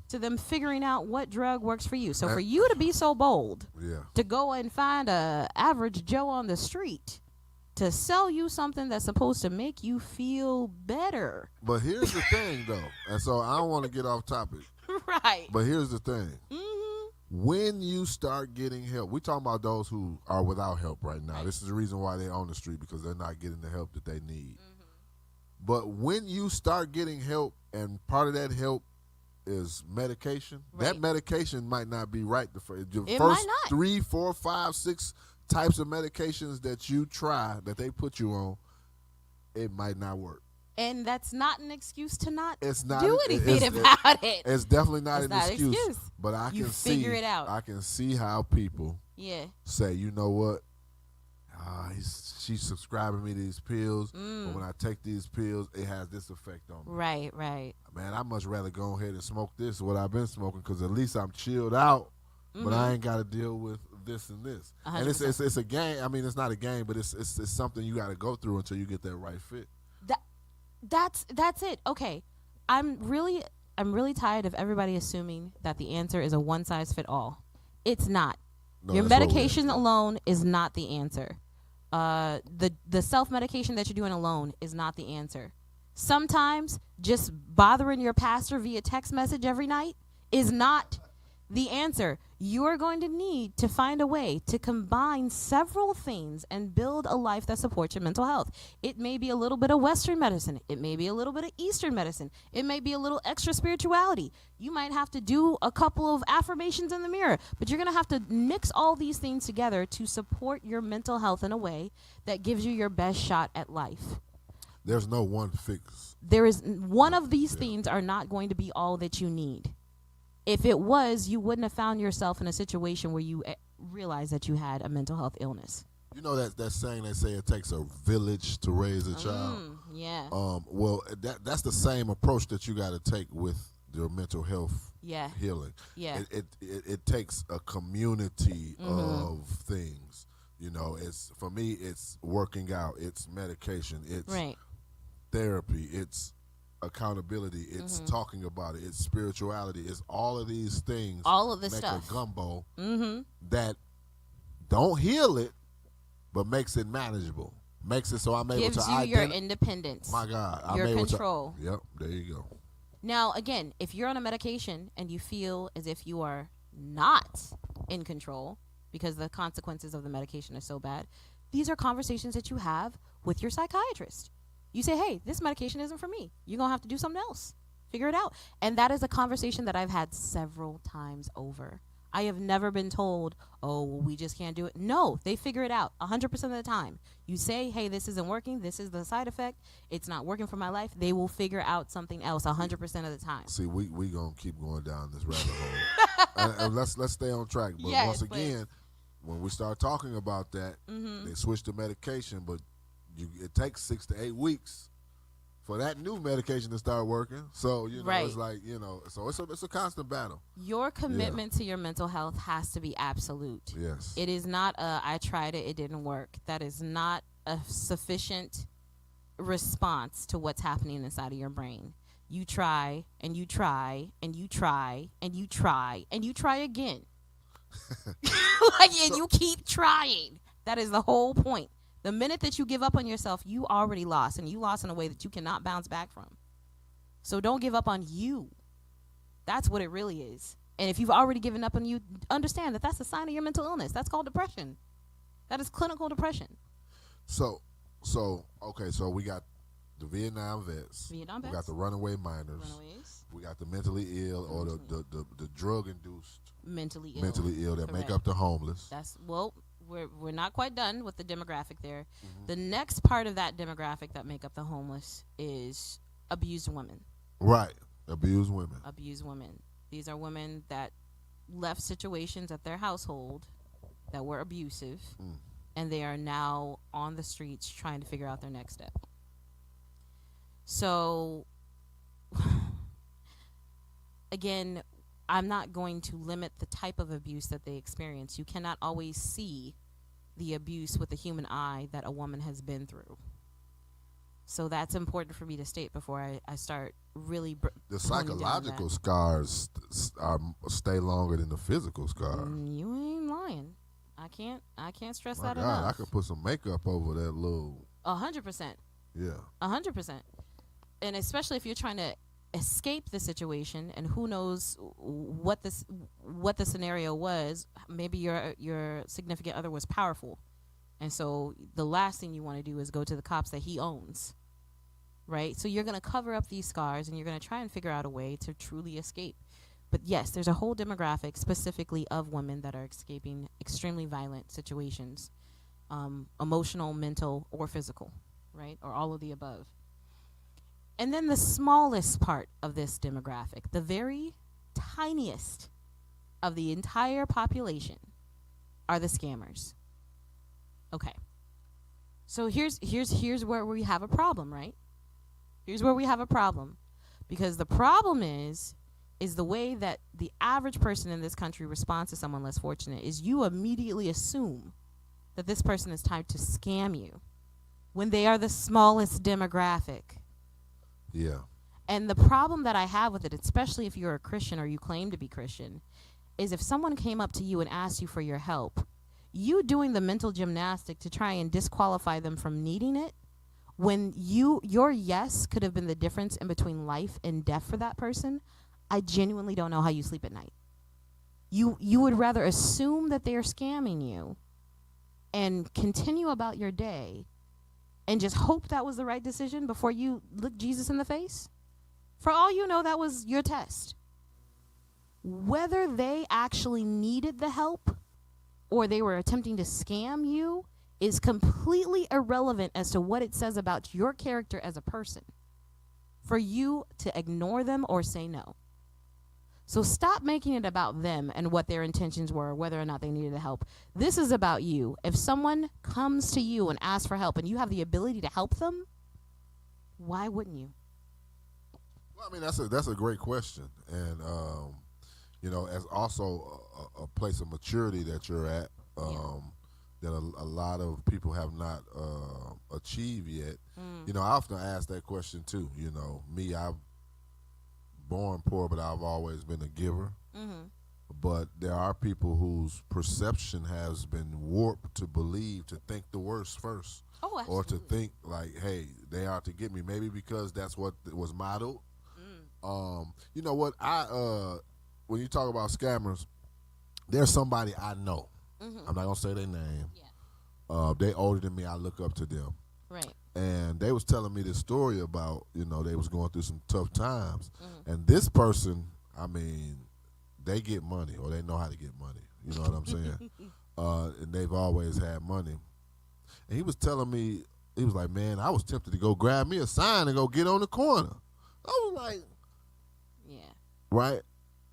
to them figuring out what drug works for you. So for you to be so bold to go and find a average Joe on the street to sell you something that's supposed to make you feel better. But here's the thing, though, and so I don't want to get off topic. Right. But here's the thing. Mm-hmm. When you start getting help, we're talking about those who are without help right now. Right. This is the reason why they're on the street, because they're not getting the help that they need. Mm-hmm. But when you start getting help, and part of that help is medication, that medication might not be right. The first 3, 4, 5, 6 types of medications that you try, that they put you on, it might not work. And that's not an excuse to not do anything about it. It's definitely not an excuse. But I can figure it out. I can see how people say, you know what? She's subscribing me to these pills, but when I take these pills, it has this effect on me. Right, right. Man, I'd much rather go ahead and smoke this, what I've been smoking, because at least I'm chilled out, but I ain't got to deal with this and this. 100%. And it's a game. I mean, it's not a game, but it's something you got to go through until you get that right fit. That's it. Okay. I'm really tired of everybody assuming that the answer is a one size fit all. It's not. No, your medication alone is not the answer. The self-medication that you're doing alone is not the answer. Sometimes just bothering your pastor via text message every night is not the answer. You are going to need to find a way to combine several things and build a life that supports your mental health. It may be a little bit of Western medicine. It may be a little bit of Eastern medicine. It may be a little extra spirituality. You might have to do a couple of affirmations in the mirror, but you're going to have to mix all these things together to support your mental health in a way that gives you your best shot at life. There's no one fix. There is one of these things are not going to be all that you need. If it was, you wouldn't have found yourself in a situation where you realized that you had a mental health illness. You know that saying they say it takes a village to raise a child? Yeah. Well, that's the same approach that you got to take with your mental health healing. Yeah. It takes a community of things. You know, for me, it's working out, it's medication, it's therapy, it's accountability, it's talking about it, it's spirituality, it's all of these things. All of this make stuff. A gumbo that don't heal it, but makes it manageable. Makes it so I'm able to gives you your independence. My God, your control. Yep, there you go. Now, again, if you're on a medication and you feel as if you are not in control because the consequences of the medication are so bad, these are conversations that you have with your psychiatrist. You say, hey, this medication isn't for me. You're going to have to do something else. Figure it out. And that is a conversation that I've had several times over. I have never been told, oh, well, we just can't do it. No, they figure it out 100% of the time. You say, hey, this isn't working. This is the side effect. It's not working for my life. They will figure out something else 100% of the time. See, we going to keep going down this rabbit hole. and let's stay on track. But once again, when we start talking about that, they switch to medication, but it takes 6 to 8 weeks for that new medication to start working. So, you know, it's like, you know, so it's a constant battle. Your commitment to your mental health has to be absolute. Yes. It is not I tried it didn't work. That is not a sufficient response to what's happening inside of your brain. You try and you try and you try and you try and you try again. And you keep trying. That is the whole point. The minute that you give up on yourself, you already lost, and you lost in a way that you cannot bounce back from. So don't give up on you. That's what it really is. And if you've already given up on you, understand that that's a sign of your mental illness. That's called depression. That is clinical depression. So we got the Vietnam vets. We got the runaway minors. We got the mentally ill or the drug-induced mentally ill that make up the homeless. We're not quite done with the demographic there. Mm-hmm. The next part of that demographic that make up the homeless is abused women. Right. Abused women. These are women that left situations at their household that were abusive, and they are now on the streets trying to figure out their next step. So, again, I'm not going to limit the type of abuse that they experience. You cannot always see the abuse with the human eye that a woman has been through. So that's important for me to state before I start really the psychological scars stay longer than the physical scars. You ain't lying. I can't stress that enough. I could put some makeup over that little. 100%. Yeah. 100%. And especially if you're trying to escape the situation, and who knows what the scenario was. Maybe your significant other was powerful, and so the last thing you want to do is go to the cops that he owns, right? So you're going to cover up these scars, and you're going to try and figure out a way to truly escape. But yes, there's a whole demographic specifically of women that are escaping extremely violent situations, emotional, mental, or physical, right? Or all of the above. And then the smallest part of this demographic, the very tiniest of the entire population, are the scammers. Okay. So here's where we have a problem, right? Here's where we have a problem. Because the problem is the way that the average person in this country responds to someone less fortunate is you immediately assume that this person is trying to scam you when they are the smallest demographic. Yeah. And the problem that I have with it, especially if you're a Christian or you claim to be Christian, is if someone came up to you and asked you for your help, you doing the mental gymnastic to try and disqualify them from needing it, when your yes could have been the difference in between life and death for that person, I genuinely don't know how you sleep at night. You would rather assume that they are scamming you and continue about your day and just hope that was the right decision before you look Jesus in the face? For all you know, that was your test. Whether they actually needed the help or they were attempting to scam you is completely irrelevant as to what it says about your character as a person for you to ignore them or say no. So stop making it about them and what their intentions were, whether or not they needed the help. This is about you. If someone comes to you and asks for help and you have the ability to help them, why wouldn't you? Well, I mean, that's a great question. And, as also a place of maturity that you're at that a lot of people have not achieved yet. I often ask that question too. Me, I've born poor, but I've always been a giver. Mm-hmm. But there are people whose perception has been warped to think the worst first. Oh, absolutely. Or to think like, hey, they are to get me. Maybe because that's what was modeled. You know what? When you talk about scammers, there's somebody I know. Mm-hmm. I'm not gonna say their name. Yeah. They older than me. I look up to them. Right. And they was telling me this story about, they was going through some tough times. Mm-hmm. And this person, I mean, they get money or they know how to get money. You know what I'm saying? And they've always had money. And he was telling me, he was like, man, I was tempted to go grab me a sign and go get on the corner. I was like, yeah. Right?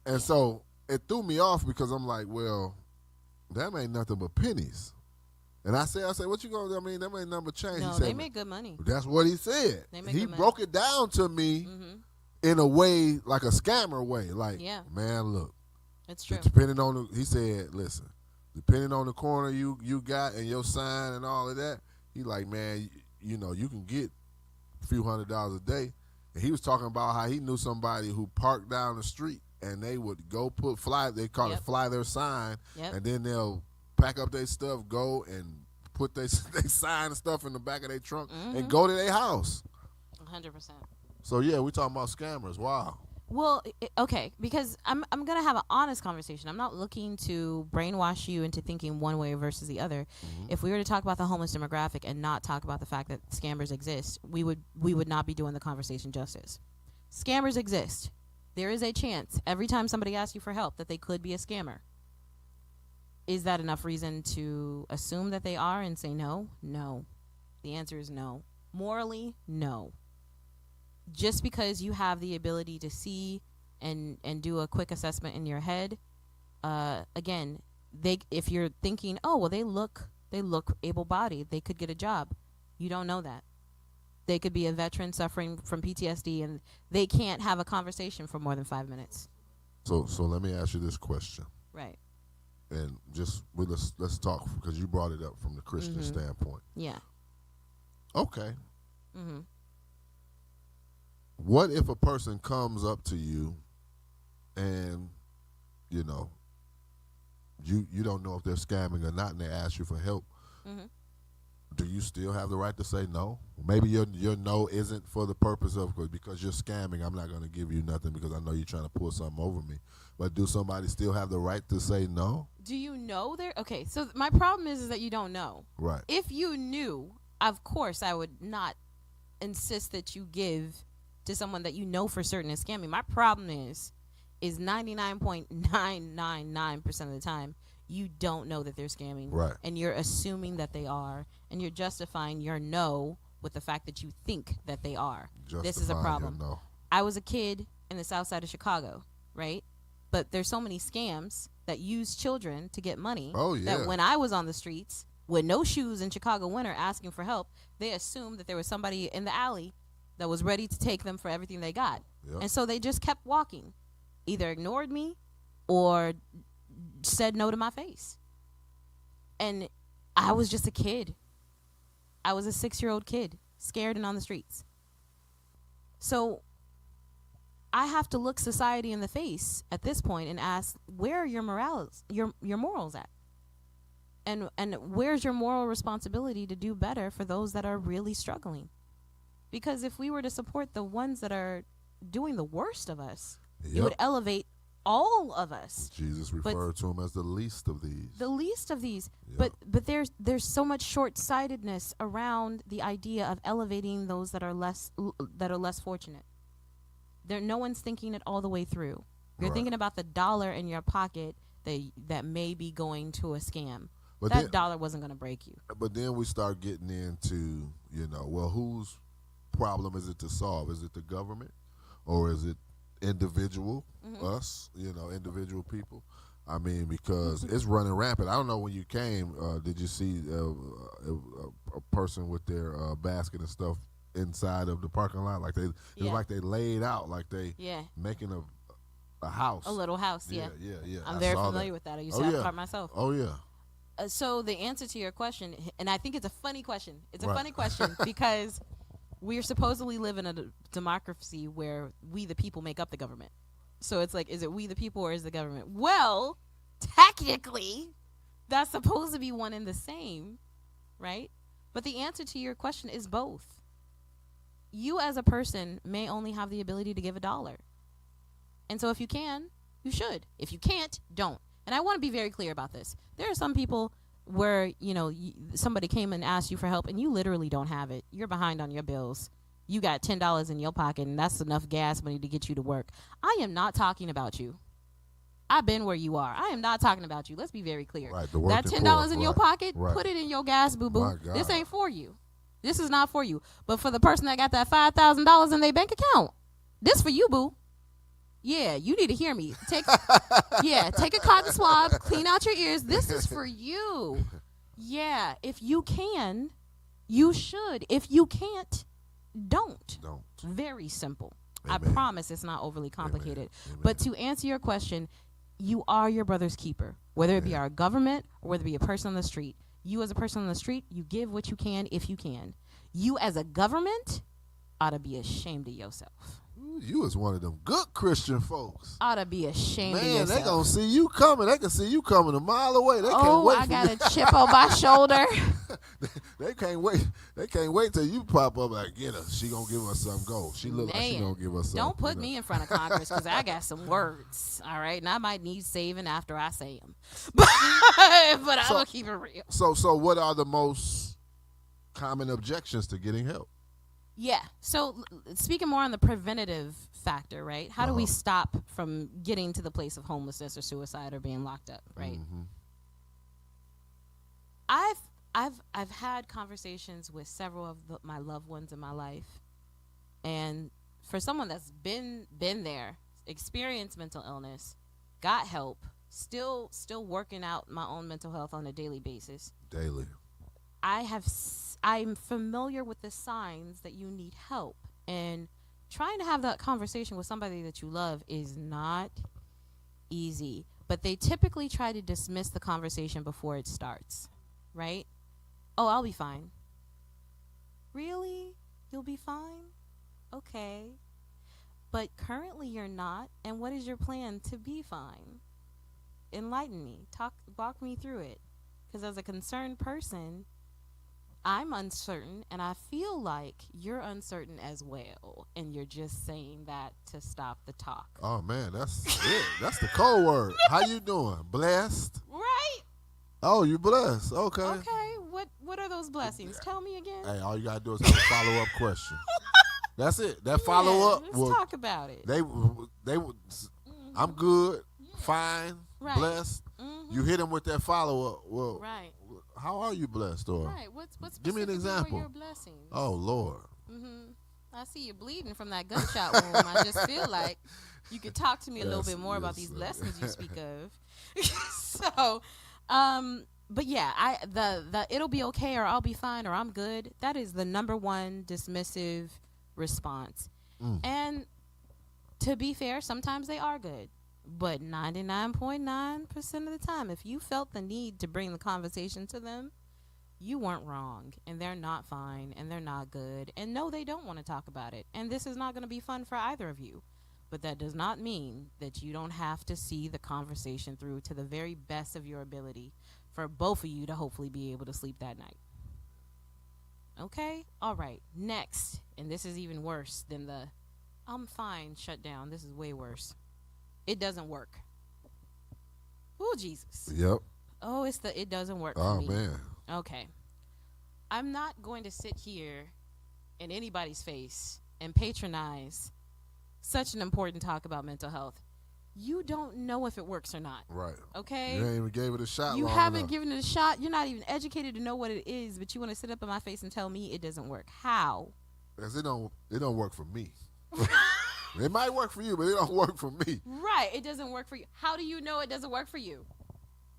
And so it threw me off because I'm like, well, that ain't nothing but pennies. And I said, what you gonna do? I mean, that ain't nothing but change. No, he said, they make good money. That's what he said. He broke it down to me in a way, like a scammer way. Like, man, look. It's true. He said, listen, depending on the corner you got and your sign and all of that, he like, man, you can get a few $100s a day. And he was talking about how he knew somebody who parked down the street and they would go they call it fly their sign, and then they'll pack up their stuff, go and put their sign and stuff in the back of their trunk and go to their house. 100%. So, yeah, we talking about scammers. Wow. Well, okay, because I'm going to have an honest conversation. I'm not looking to brainwash you into thinking one way versus the other. Mm-hmm. If we were to talk about the homeless demographic and not talk about the fact that scammers exist, we would not be doing the conversation justice. Scammers exist. There is a chance every time somebody asks you for help that they could be a scammer. Is that enough reason to assume that they are and say no? No. The answer is no. Morally, no. Just because you have the ability to see and do a quick assessment in your head, again, if you're thinking, oh well, they look able-bodied, they could get a job. You don't know that. They could be a veteran suffering from PTSD, and they can't have a conversation for more than 5 minutes. So let me ask you this question. Right. And let's talk, because you brought it up from the Christian standpoint. Yeah. Okay. Mm-hmm. What if a person comes up to you and, you don't know if they're scamming or not, and they ask you for help? Mm-hmm. Do you still have the right to say no? Maybe your no isn't for the purpose of, because you're scamming, I'm not going to give you nothing because I know you're trying to pull something over me. But do somebody still have the right to say no? Do you know okay, so my problem is that you don't know. Right. If you knew, of course I would not insist that you give to someone that you know for certain is scamming. My problem is 99.999% of the time, you don't know that they're scamming. Right. And you're assuming that they are, and you're justifying your no with the fact that you think that they are. This is a problem. No. I was a kid in the south side of Chicago, right? But there's so many scams that use children to get money that when I was on the streets with no shoes in Chicago winter asking for help, they assumed that there was somebody in the alley that was ready to take them for everything they got. Yep. And so they just kept walking, either ignored me or said no to my face. And I was just a kid. I was a 6-year-old kid, scared and on the streets. So I have to look society in the face at this point and ask, where are your morals at? And where's your moral responsibility to do better for those that are really struggling? Because if we were to support the ones that are doing the worst of us, it would elevate all of us. Jesus referred to them as the least of these. The least of these. Yep. But there's so much short-sightedness around the idea of elevating those that are less fortunate. No one's thinking it all the way through. You're thinking about the dollar in your pocket that may be going to a scam. But that dollar wasn't going to break you. But then we start getting into, well, whose problem is it to solve? Is it the government, or is it individual, us, individual people? I mean, because it's running rampant. I don't know, when you came, did you see a person with their basket and stuff inside of the parking lot? Like it was like they laid out, like they making a house. A little house, yeah. I'm very familiar with that. I used to have a car myself. Oh, yeah. So the answer to your question, and I think it's a funny question. It's a funny question because we're supposedly live in a democracy where we the people make up the government. So it's like, is it we the people or is the government? Well, technically, that's supposed to be one and the same, right? But the answer to your question is both. You as a person may only have the ability to give $1. And so if you can, you should. If you can't, don't. And I want to be very clear about this. There are some people where, somebody came and asked you for help and you literally don't have it. You're behind on your bills. You got $10 in your pocket and that's enough gas money to get you to work. I am not talking about you. I've been where you are. I am not talking about you. Let's be very clear. Right, that $10 in your pocket, put it in your gas, boo-boo. This ain't for you. This is not for you. But for the person that got that $5,000 in their bank account, this for you, boo. Yeah, you need to hear me. Take a cotton swab, clean out your ears. This is for you. Yeah, if you can, you should. If you can't, don't. Very simple. Amen. I promise it's not overly complicated. Amen. But to answer your question, you are your brother's keeper, whether it be our government or whether it be a person on the street. You as a person on the street, you give what you can if you can. You as a government, ought to be ashamed of yourself. You was one of them good Christian folks. Ought to be ashamed of yourself. Man, they gonna see you coming. They can see you coming a mile away. They can't wait. I got a chip on my shoulder. They can't wait. They can't wait till you pop up like, get her. She gonna give us some gold. She look like she gonna give us some. Don't put me in front of Congress because I got some words. All right, and I might need saving after I say them. but I'm gonna keep it real. So what are the most common objections to getting help? Yeah. So speaking more on the preventative factor, right? How do we stop from getting to the place of homelessness or suicide or being locked up, right? Mm-hmm. I've had conversations with several of my loved ones in my life, and for someone that's been there, experienced mental illness, got help, still working out my own mental health on a daily basis. Daily. I'm familiar with the signs that you need help, and trying to have that conversation with somebody that you love is not easy, but they typically try to dismiss the conversation before it starts, right? Oh, I'll be fine. Really? You'll be fine? Okay. But currently you're not, and what is your plan to be fine? Enlighten me. Walk me through it. Because as a concerned person, I'm uncertain, and I feel like you're uncertain as well, and you're just saying that to stop the talk. Oh, man, that's it. That's the code word. How you doing? Blessed? Right. Oh, you blessed. Okay. Okay. What are those blessings? Tell me again. Hey, all you got to do is have a follow-up question. That's it. That follow-up. Let's talk about it. I'm good, fine, right. Blessed. Mm-hmm. You hit him with that follow-up. Well, right. How are you blessed? Or right. What's give me an example. Your blessings? Oh, Lord. Mm-hmm. I see you bleeding from that gunshot wound. I just feel like you could talk to me a little bit more about these blessings you speak of. So, but yeah, the it'll be okay, or I'll be fine, or I'm good. That is the number one dismissive response. And to be fair, sometimes they are good. But 99.9% of the time, if you felt the need to bring the conversation to them, you weren't wrong, and they're not fine, and they're not good, and no, they don't want to talk about it, and this is not going to be fun for either of you. But that does not mean that you don't have to see the conversation through to the very best of your ability for both of you to hopefully be able to sleep that night. Okay? All right. Next, and this is even worse than the I'm fine shut down. This is way worse. It doesn't work. Oh, Jesus. Yep. Oh, it doesn't work for me. Oh, man. Okay. I'm not going to sit here in anybody's face and patronize such an important talk about mental health. You don't know if it works or not. Right. Okay? You ain't even gave it a shot. You haven't given it a shot. You're not even educated to know what it is, but you want to sit up in my face and tell me it doesn't work. How? Because it don't work for me. It might work for you, but it don't work for me. Right. It doesn't work for you. How do you know it doesn't work for you?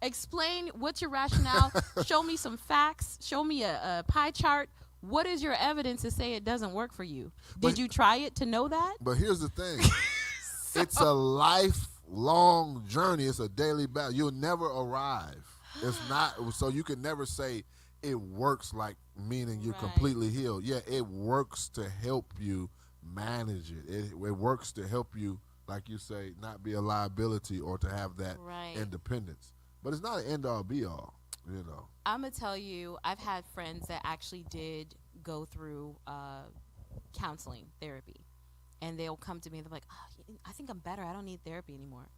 Explain what's your rationale. Show me some facts. Show me a pie chart. What is your evidence to say it doesn't work for you? Did you try it to know that? But here's the thing. It's a lifelong journey. It's a daily battle. You'll never arrive. It's not, so you can never say it works, like meaning you're completely healed. Yeah, it works to help you manage it. It works to help you, like you say, not be a liability or to have that independence. But it's not an end-all, be-all, you know. I'm going to tell you, I've had friends that actually did go through counseling, therapy. And they'll come to me and they're like, oh, I think I'm better. I don't need therapy anymore.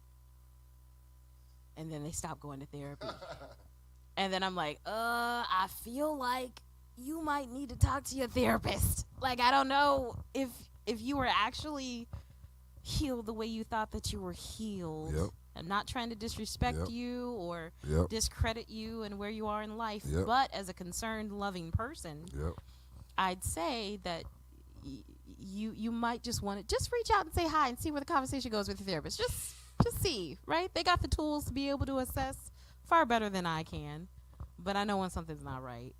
And then they stop going to therapy. And then I'm like, I feel like you might need to talk to your therapist. Like, I don't know if you were actually healed the way you thought that you were healed. Yep. I'm not trying to disrespect you or discredit you and where you are in life. But as a concerned, loving person, I'd say that you might just want to just reach out and say hi and see where the conversation goes with your therapist. Just see, right? They got the tools to be able to assess far better than I can. But I know when something's not right.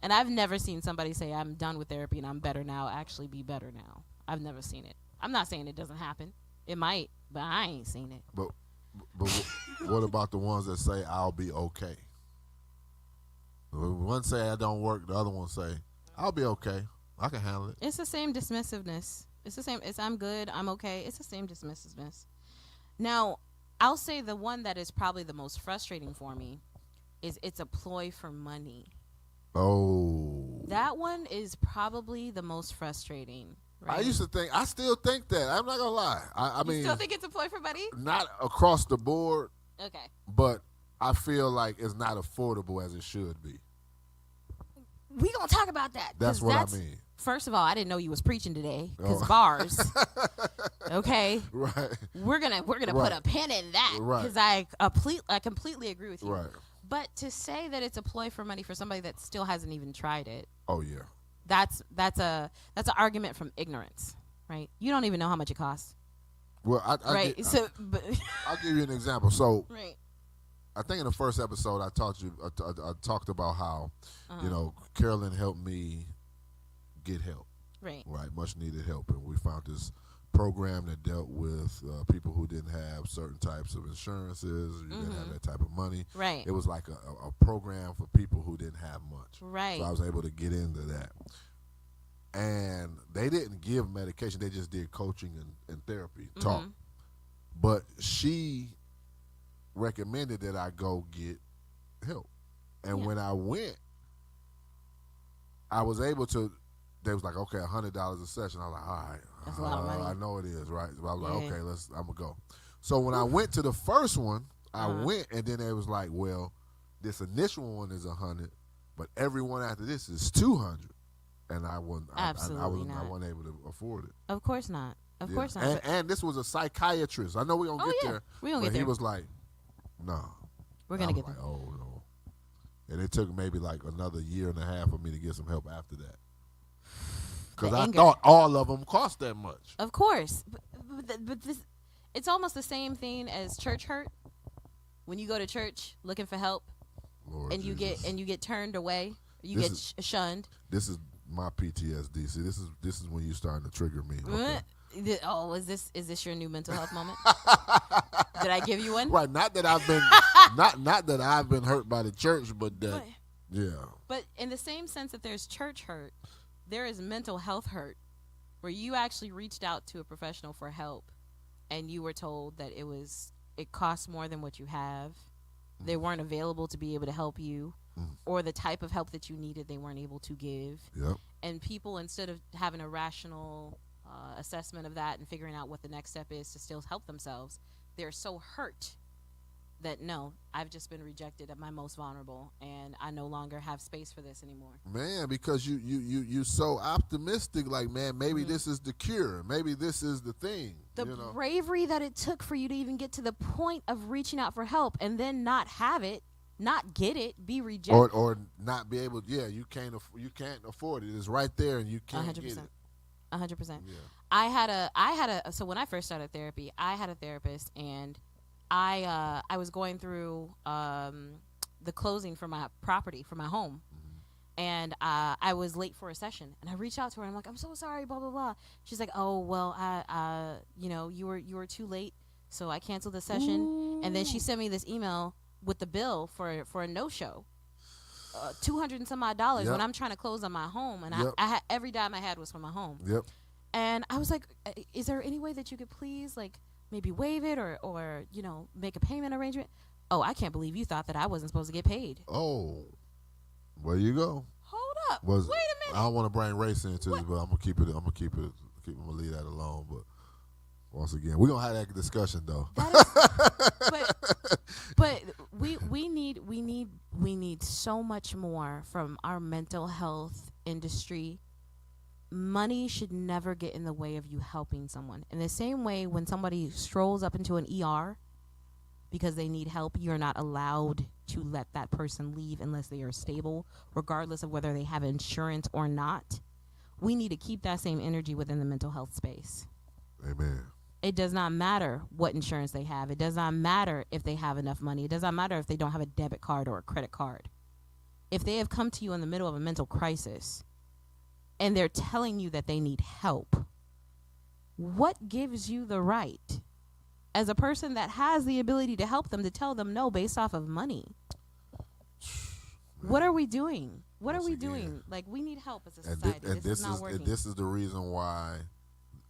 And I've never seen somebody say, I'm done with therapy and I'm better now, actually be better now. I've never seen it. I'm not saying it doesn't happen. It might, but I ain't seen it. But what about the ones that say, I'll be okay? One say I don't work, the other one say, I'll be okay. I can handle it. It's the same dismissiveness. It's the same. It's I'm good. I'm okay. It's the same dismissiveness. Now, I'll say the one that is probably the most frustrating for me is it's a ploy for money. Oh. That one is probably the most frustrating. Right? I still think that. I'm not going to lie. I mean. You still think it's a ploy for money? Not across the board. Okay. But I feel like it's not affordable as it should be. We going to talk about that. That's what I mean. First of all, I didn't know you was preaching today because bars. Okay. Right. We're gonna put a pin in that because I completely agree with you. Right. But to say that it's a ploy for money for somebody that still hasn't even tried it. Oh yeah. That's an argument from ignorance, right? You don't even know how much it costs. Well, I'll give you an example. So, right. I think in the first episode I talked about how Carolyn helped me get help. Right. Much needed help, and we found this program that dealt with people who didn't have certain types of insurances, or didn't have that type of money. Right. It was like a program for people who didn't have much. Right. So I was able to get into that. And they didn't give medication; they just did coaching and therapy, talk. But she recommended that I go get help, and when I went, I was able to. They was like, okay, $100 a session. I was like, all right. That's a lot of money. I know it is, right? So I was like, okay, I'm going to go. So when I went to the first one, I went, and then they was like, well, this initial one is $100, but every one after this is $200. And I wasn't able to afford it. Of course not. Of course not. And this was a psychiatrist. I know we don't get there. We don't get there. He was like, no. We're going to get there. Oh, no. And it took maybe like another year and a half for me to get some help after that. Because I thought all of them cost that much. Of course. But this, it's almost the same thing as church hurt. When you go to church looking for help, Lord and Jesus. you get turned away, you get shunned. This is my PTSD. See, this is when you starting to trigger me. Okay. Oh, is this your new mental health moment? Did I give you one? Right. Not that I've been not that I've been hurt by the church, but that But in the same sense that there's church hurt, there is mental health hurt, where you actually reached out to a professional for help, and you were told that it costs more than what you have. They weren't available to be able to help you, or the type of help that you needed, they weren't able to give. Yep. And people, instead of having a rational assessment of that and figuring out what the next step is to still help themselves, they're so hurt that no, I've just been rejected at my most vulnerable, and I no longer have space for this anymore. Man, because you so optimistic, like, man, maybe this is the cure. Maybe this is the thing. The bravery that it took for you to even get to the point of reaching out for help and then not have it, not get it, be rejected. Or not be able, you can't afford it. It's right there and you can't 100%. get it. 100%. Yeah. I had a so when I first started therapy, I had a therapist, and I was going through the closing for my property, for my home, and I was late for a session, and I reached out to her, and I'm like, I'm so sorry, blah blah blah. She's like, oh well, you were too late, so I canceled the session. Ooh. And then she sent me this email with the bill for a no show, $200 and some odd when I'm trying to close on my home, and I had every dime I had was for my home. Yep. And I was like, is there any way that you could please maybe waive it or make a payment arrangement? Oh, I can't believe you thought that I wasn't supposed to get paid. Oh, where you go? Hold up. Wait a minute. I don't want to bring race into this, but I'm gonna leave that alone. But once again, we're gonna have that discussion though. But we need so much more from our mental health industry. Money should never get in the way of you helping someone. In the same way, when somebody strolls up into an ER because they need help, you're not allowed to let that person leave unless they are stable, regardless of whether they have insurance or not. We need to keep that same energy within the mental health space. Amen. It does not matter what insurance they have. It does not matter if they have enough money. It does not matter if they don't have a debit card or a credit card. If they have come to you in the middle of a mental crisis and they're telling you that they need help, what gives you the right, as a person that has the ability to help them, to tell them no based off of money? What are we doing? What are we doing? Like, we need help as a society. This is not working. And this is the reason why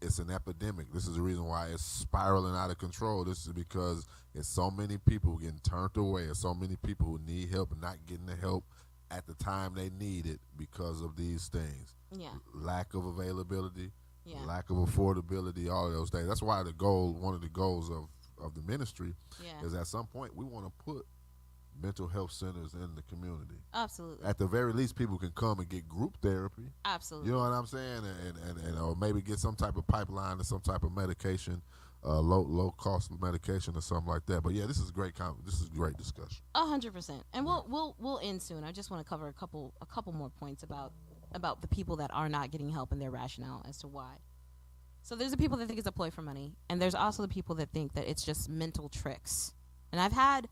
it's an epidemic. This is the reason why it's spiraling out of control. This is because there's so many people getting turned away. There's so many people who need help and not getting the help at the time they need it because of these things. Yeah. Lack of availability, yeah. lack of affordability, all of those things. That's why one of the goals of the ministry is at some point we want to put mental health centers in the community. Absolutely. At the very least, people can come and get group therapy. Absolutely. You know what I'm saying? And or maybe get some type of pipeline or some type of medication, low cost medication or something like that. But yeah, this is great. This is great discussion. 100%. And we'll end soon. I just want to cover a couple more points about the people that are not getting help and their rationale as to why. So there's the people that think it's a ploy for money, and there's also the people that think that it's just mental tricks. And I've had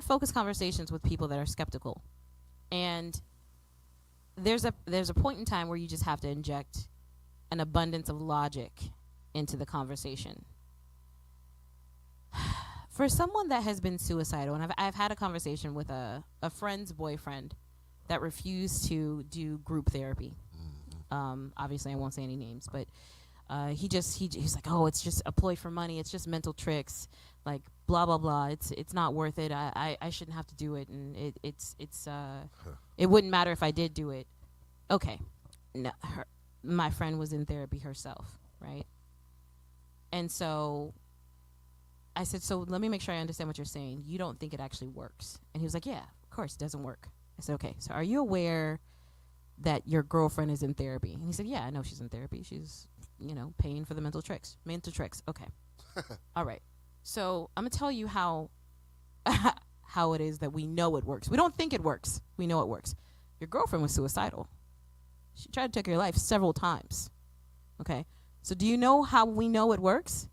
focused conversations with people that are skeptical, and there's a point in time where you just have to inject an abundance of logic into the conversation. For someone that has been suicidal, and I've had a conversation with a friend's boyfriend that refused to do group therapy. Obviously, I won't say any names, but he's like, oh, it's just a ploy for money. It's just mental tricks. Like, blah blah blah. It's not worth it. I shouldn't have to do it, and it wouldn't matter if I did do it. Okay, no, my friend was in therapy herself, right? And so I said, so let me make sure I understand what you're saying. You don't think it actually works? And he was like, yeah, of course it doesn't work. I said, okay, so are you aware that your girlfriend is in therapy? And he said, yeah, I know she's in therapy. She's, paying for the mental tricks. Okay. All right. So I'm going to tell you how it is that we know it works. We don't think it works. We know it works. Your girlfriend was suicidal. She tried to take her life several times. Okay. So do you know how we know it works?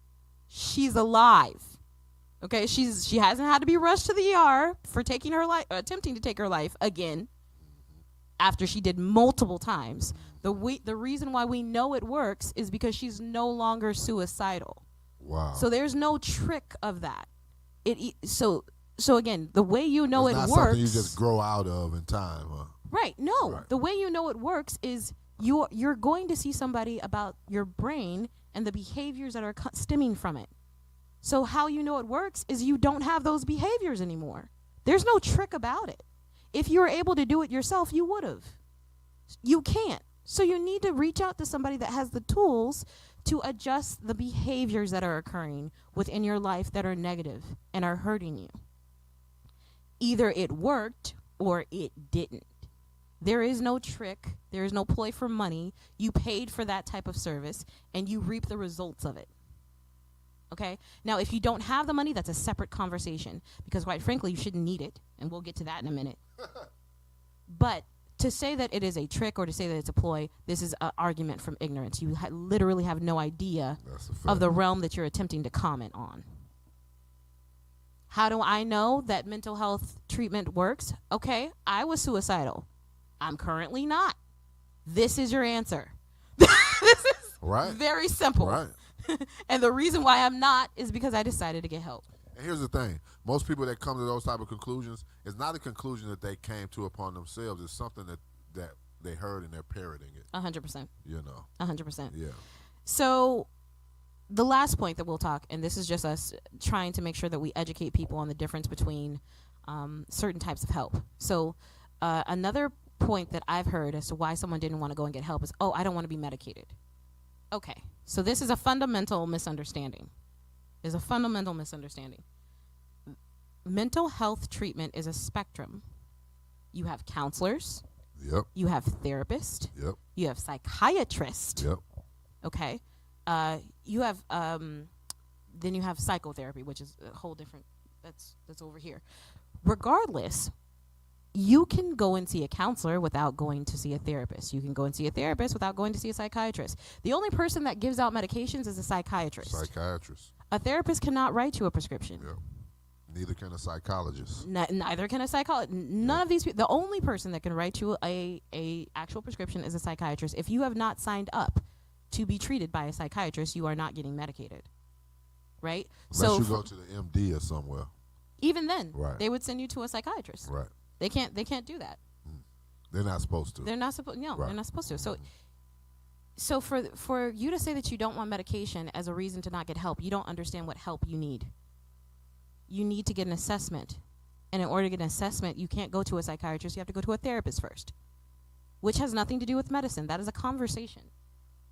She's alive. Okay. She hasn't had to be rushed to the ER for taking her life, attempting to take her life again after she did multiple times. The reason why we know it works is because she's no longer suicidal. Wow. So there's no trick of that. So again, the way you know it's it not works. Something you just grow out of in time, huh? Right. No. Right. The way you know it works is you're going to see somebody about your brain and the behaviors that are stemming from it. So how you know it works is you don't have those behaviors anymore. There's no trick about it. If you were able to do it yourself, you would have. You can't. So you need to reach out to somebody that has the tools to adjust the behaviors that are occurring within your life that are negative and are hurting you. Either it worked or it didn't. There is no trick. There is no ploy for money. You paid for that type of service, and you reap the results of it. Okay? Now, if you don't have the money, that's a separate conversation, because quite frankly, you shouldn't need it, and we'll get to that in a minute. But to say that it is a trick or to say that it's a ploy, this is an argument from ignorance. You literally have no idea of the realm that you're attempting to comment on. How do I know that mental health treatment works? Okay, I was suicidal. I'm currently not. This is your answer. This is very simple. Right. And the reason why I'm not is because I decided to get help. And here's the thing. Most people that come to those type of conclusions, it's not a conclusion that they came to upon themselves. It's something that they heard and they're parroting it. 100%. 100%. Yeah. So the last point that we'll talk, and this is just us trying to make sure that we educate people on the difference between certain types of help. So another point that I've heard as to why someone didn't want to go and get help is, I don't want to be medicated. Okay. So this is a fundamental misunderstanding. Mental health treatment is a spectrum. You have counselors. Yep. You have therapists. Yep. You have psychiatrists. Yep. Okay. You have then you have psychotherapy, which is a whole different. That's over here. Regardless, you can go and see a counselor without going to see a therapist. You can go and see a therapist without going to see a psychiatrist. The only person that gives out medications is a psychiatrist. A therapist cannot write you a prescription. Yep. Neither can a psychologist. Neither can a psychologist. None of these people. The only person that can write you a actual prescription is a psychiatrist. If you have not signed up to be treated by a psychiatrist, you are not getting medicated. Right? Unless you go to the MD or somewhere. Even then, they would send you to a psychiatrist. Right. They can't do that. They're not supposed to. They're not supposed. No, they're not supposed to. So for you to say that you don't want medication as a reason to not get help, you don't understand what help you need. You need to get an assessment. And in order to get an assessment, you can't go to a psychiatrist. You have to go to a therapist first, which has nothing to do with medicine. That is a conversation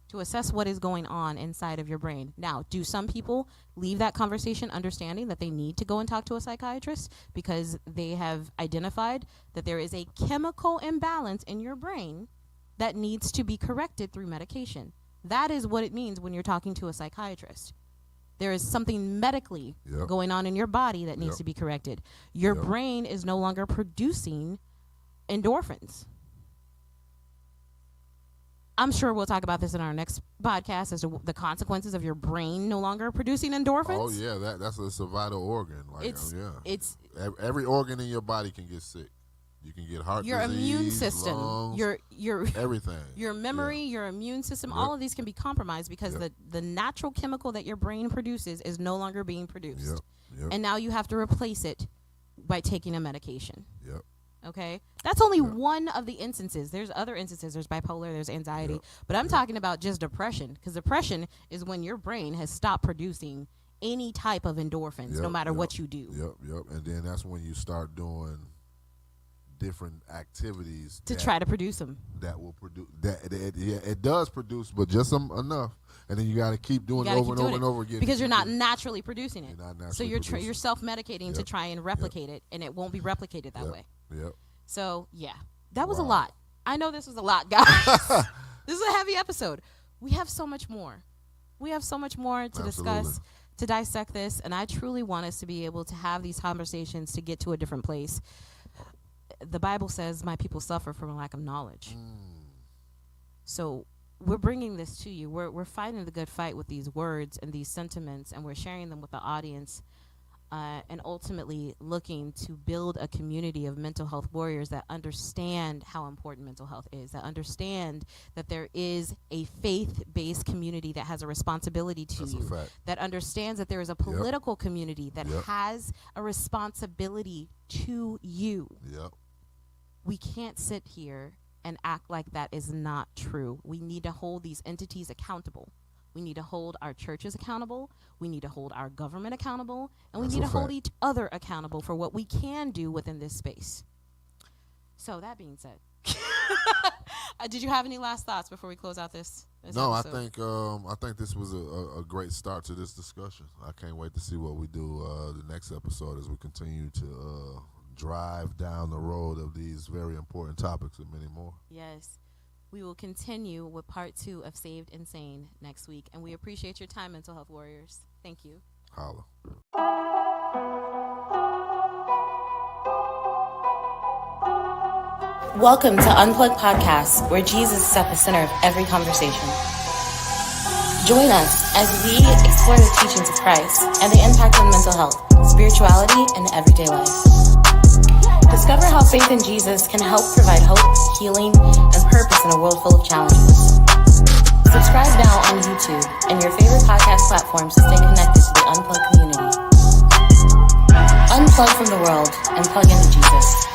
to assess what is going on inside of your brain. Now, do some people leave that conversation understanding that they need to go and talk to a psychiatrist because they have identified that there is a chemical imbalance in your brain that needs to be corrected through medication? That is what it means when you're talking to a psychiatrist. There is something medically going on in your body that needs to be corrected. Your brain is no longer producing endorphins. I'm sure we'll talk about this in our next podcast as to the consequences of your brain no longer producing endorphins. Oh yeah, that's a vital organ. Like it's every organ in your body can get sick. You can get heart your disease, immune system, lungs, your everything, your memory, your immune system. All of these can be compromised because the natural chemical that your brain produces is no longer being produced, and now you have to replace it by taking a medication. Okay, that's only one of the instances. There's other instances. There's bipolar. There's anxiety. But I'm talking about just depression, because depression is when your brain has stopped producing any type of endorphins, no matter what you do. And then that's when you start doing different activities to try to produce them. That will produce that. It does produce, but just enough. And then you got to keep doing it over and over and over again because you're not naturally producing it. So you're self-medicating to try and replicate it, and it won't be replicated that way. So that was a lot. I know this was a lot, guys. This is a heavy episode. We have so much more. We have so much more to discuss, to dissect this, and I truly want us to be able to have these conversations to get to a different place. The Bible says, "My people suffer from a lack of knowledge." So we're bringing this to you. We're fighting the good fight with these words and these sentiments, and we're sharing them with the audience, and ultimately looking to build a community of mental health warriors that understand how important mental health is, that understand that there is a faith-based community that has a responsibility to you, that understands that there is a political community that has a responsibility to you. We can't sit here and act like that is not true. We need to hold these entities accountable. We need to hold our churches accountable. We need to hold our government accountable. And we need to hold each other accountable for what we can do within this space. So that being said, did you have any last thoughts before we close out this No, episode? I think this was a great start to this discussion. I can't wait to see what we do the next episode as we continue to drive down the road of these very important topics and many more. Yes. We will continue with part 2 of Saved and Sane next week. And we appreciate your time, mental health warriors. Thank you. Holla. Welcome to Unplugged Podcast, where Jesus is at the center of every conversation. Join us as we explore the teachings of Christ and the impact on mental health, spirituality, and everyday life. Discover how faith in Jesus can help provide hope, healing, and purpose in a world full of challenges. Subscribe now on YouTube and your favorite podcast platforms to stay connected to the Unplugged community. Unplug from the world and plug into Jesus.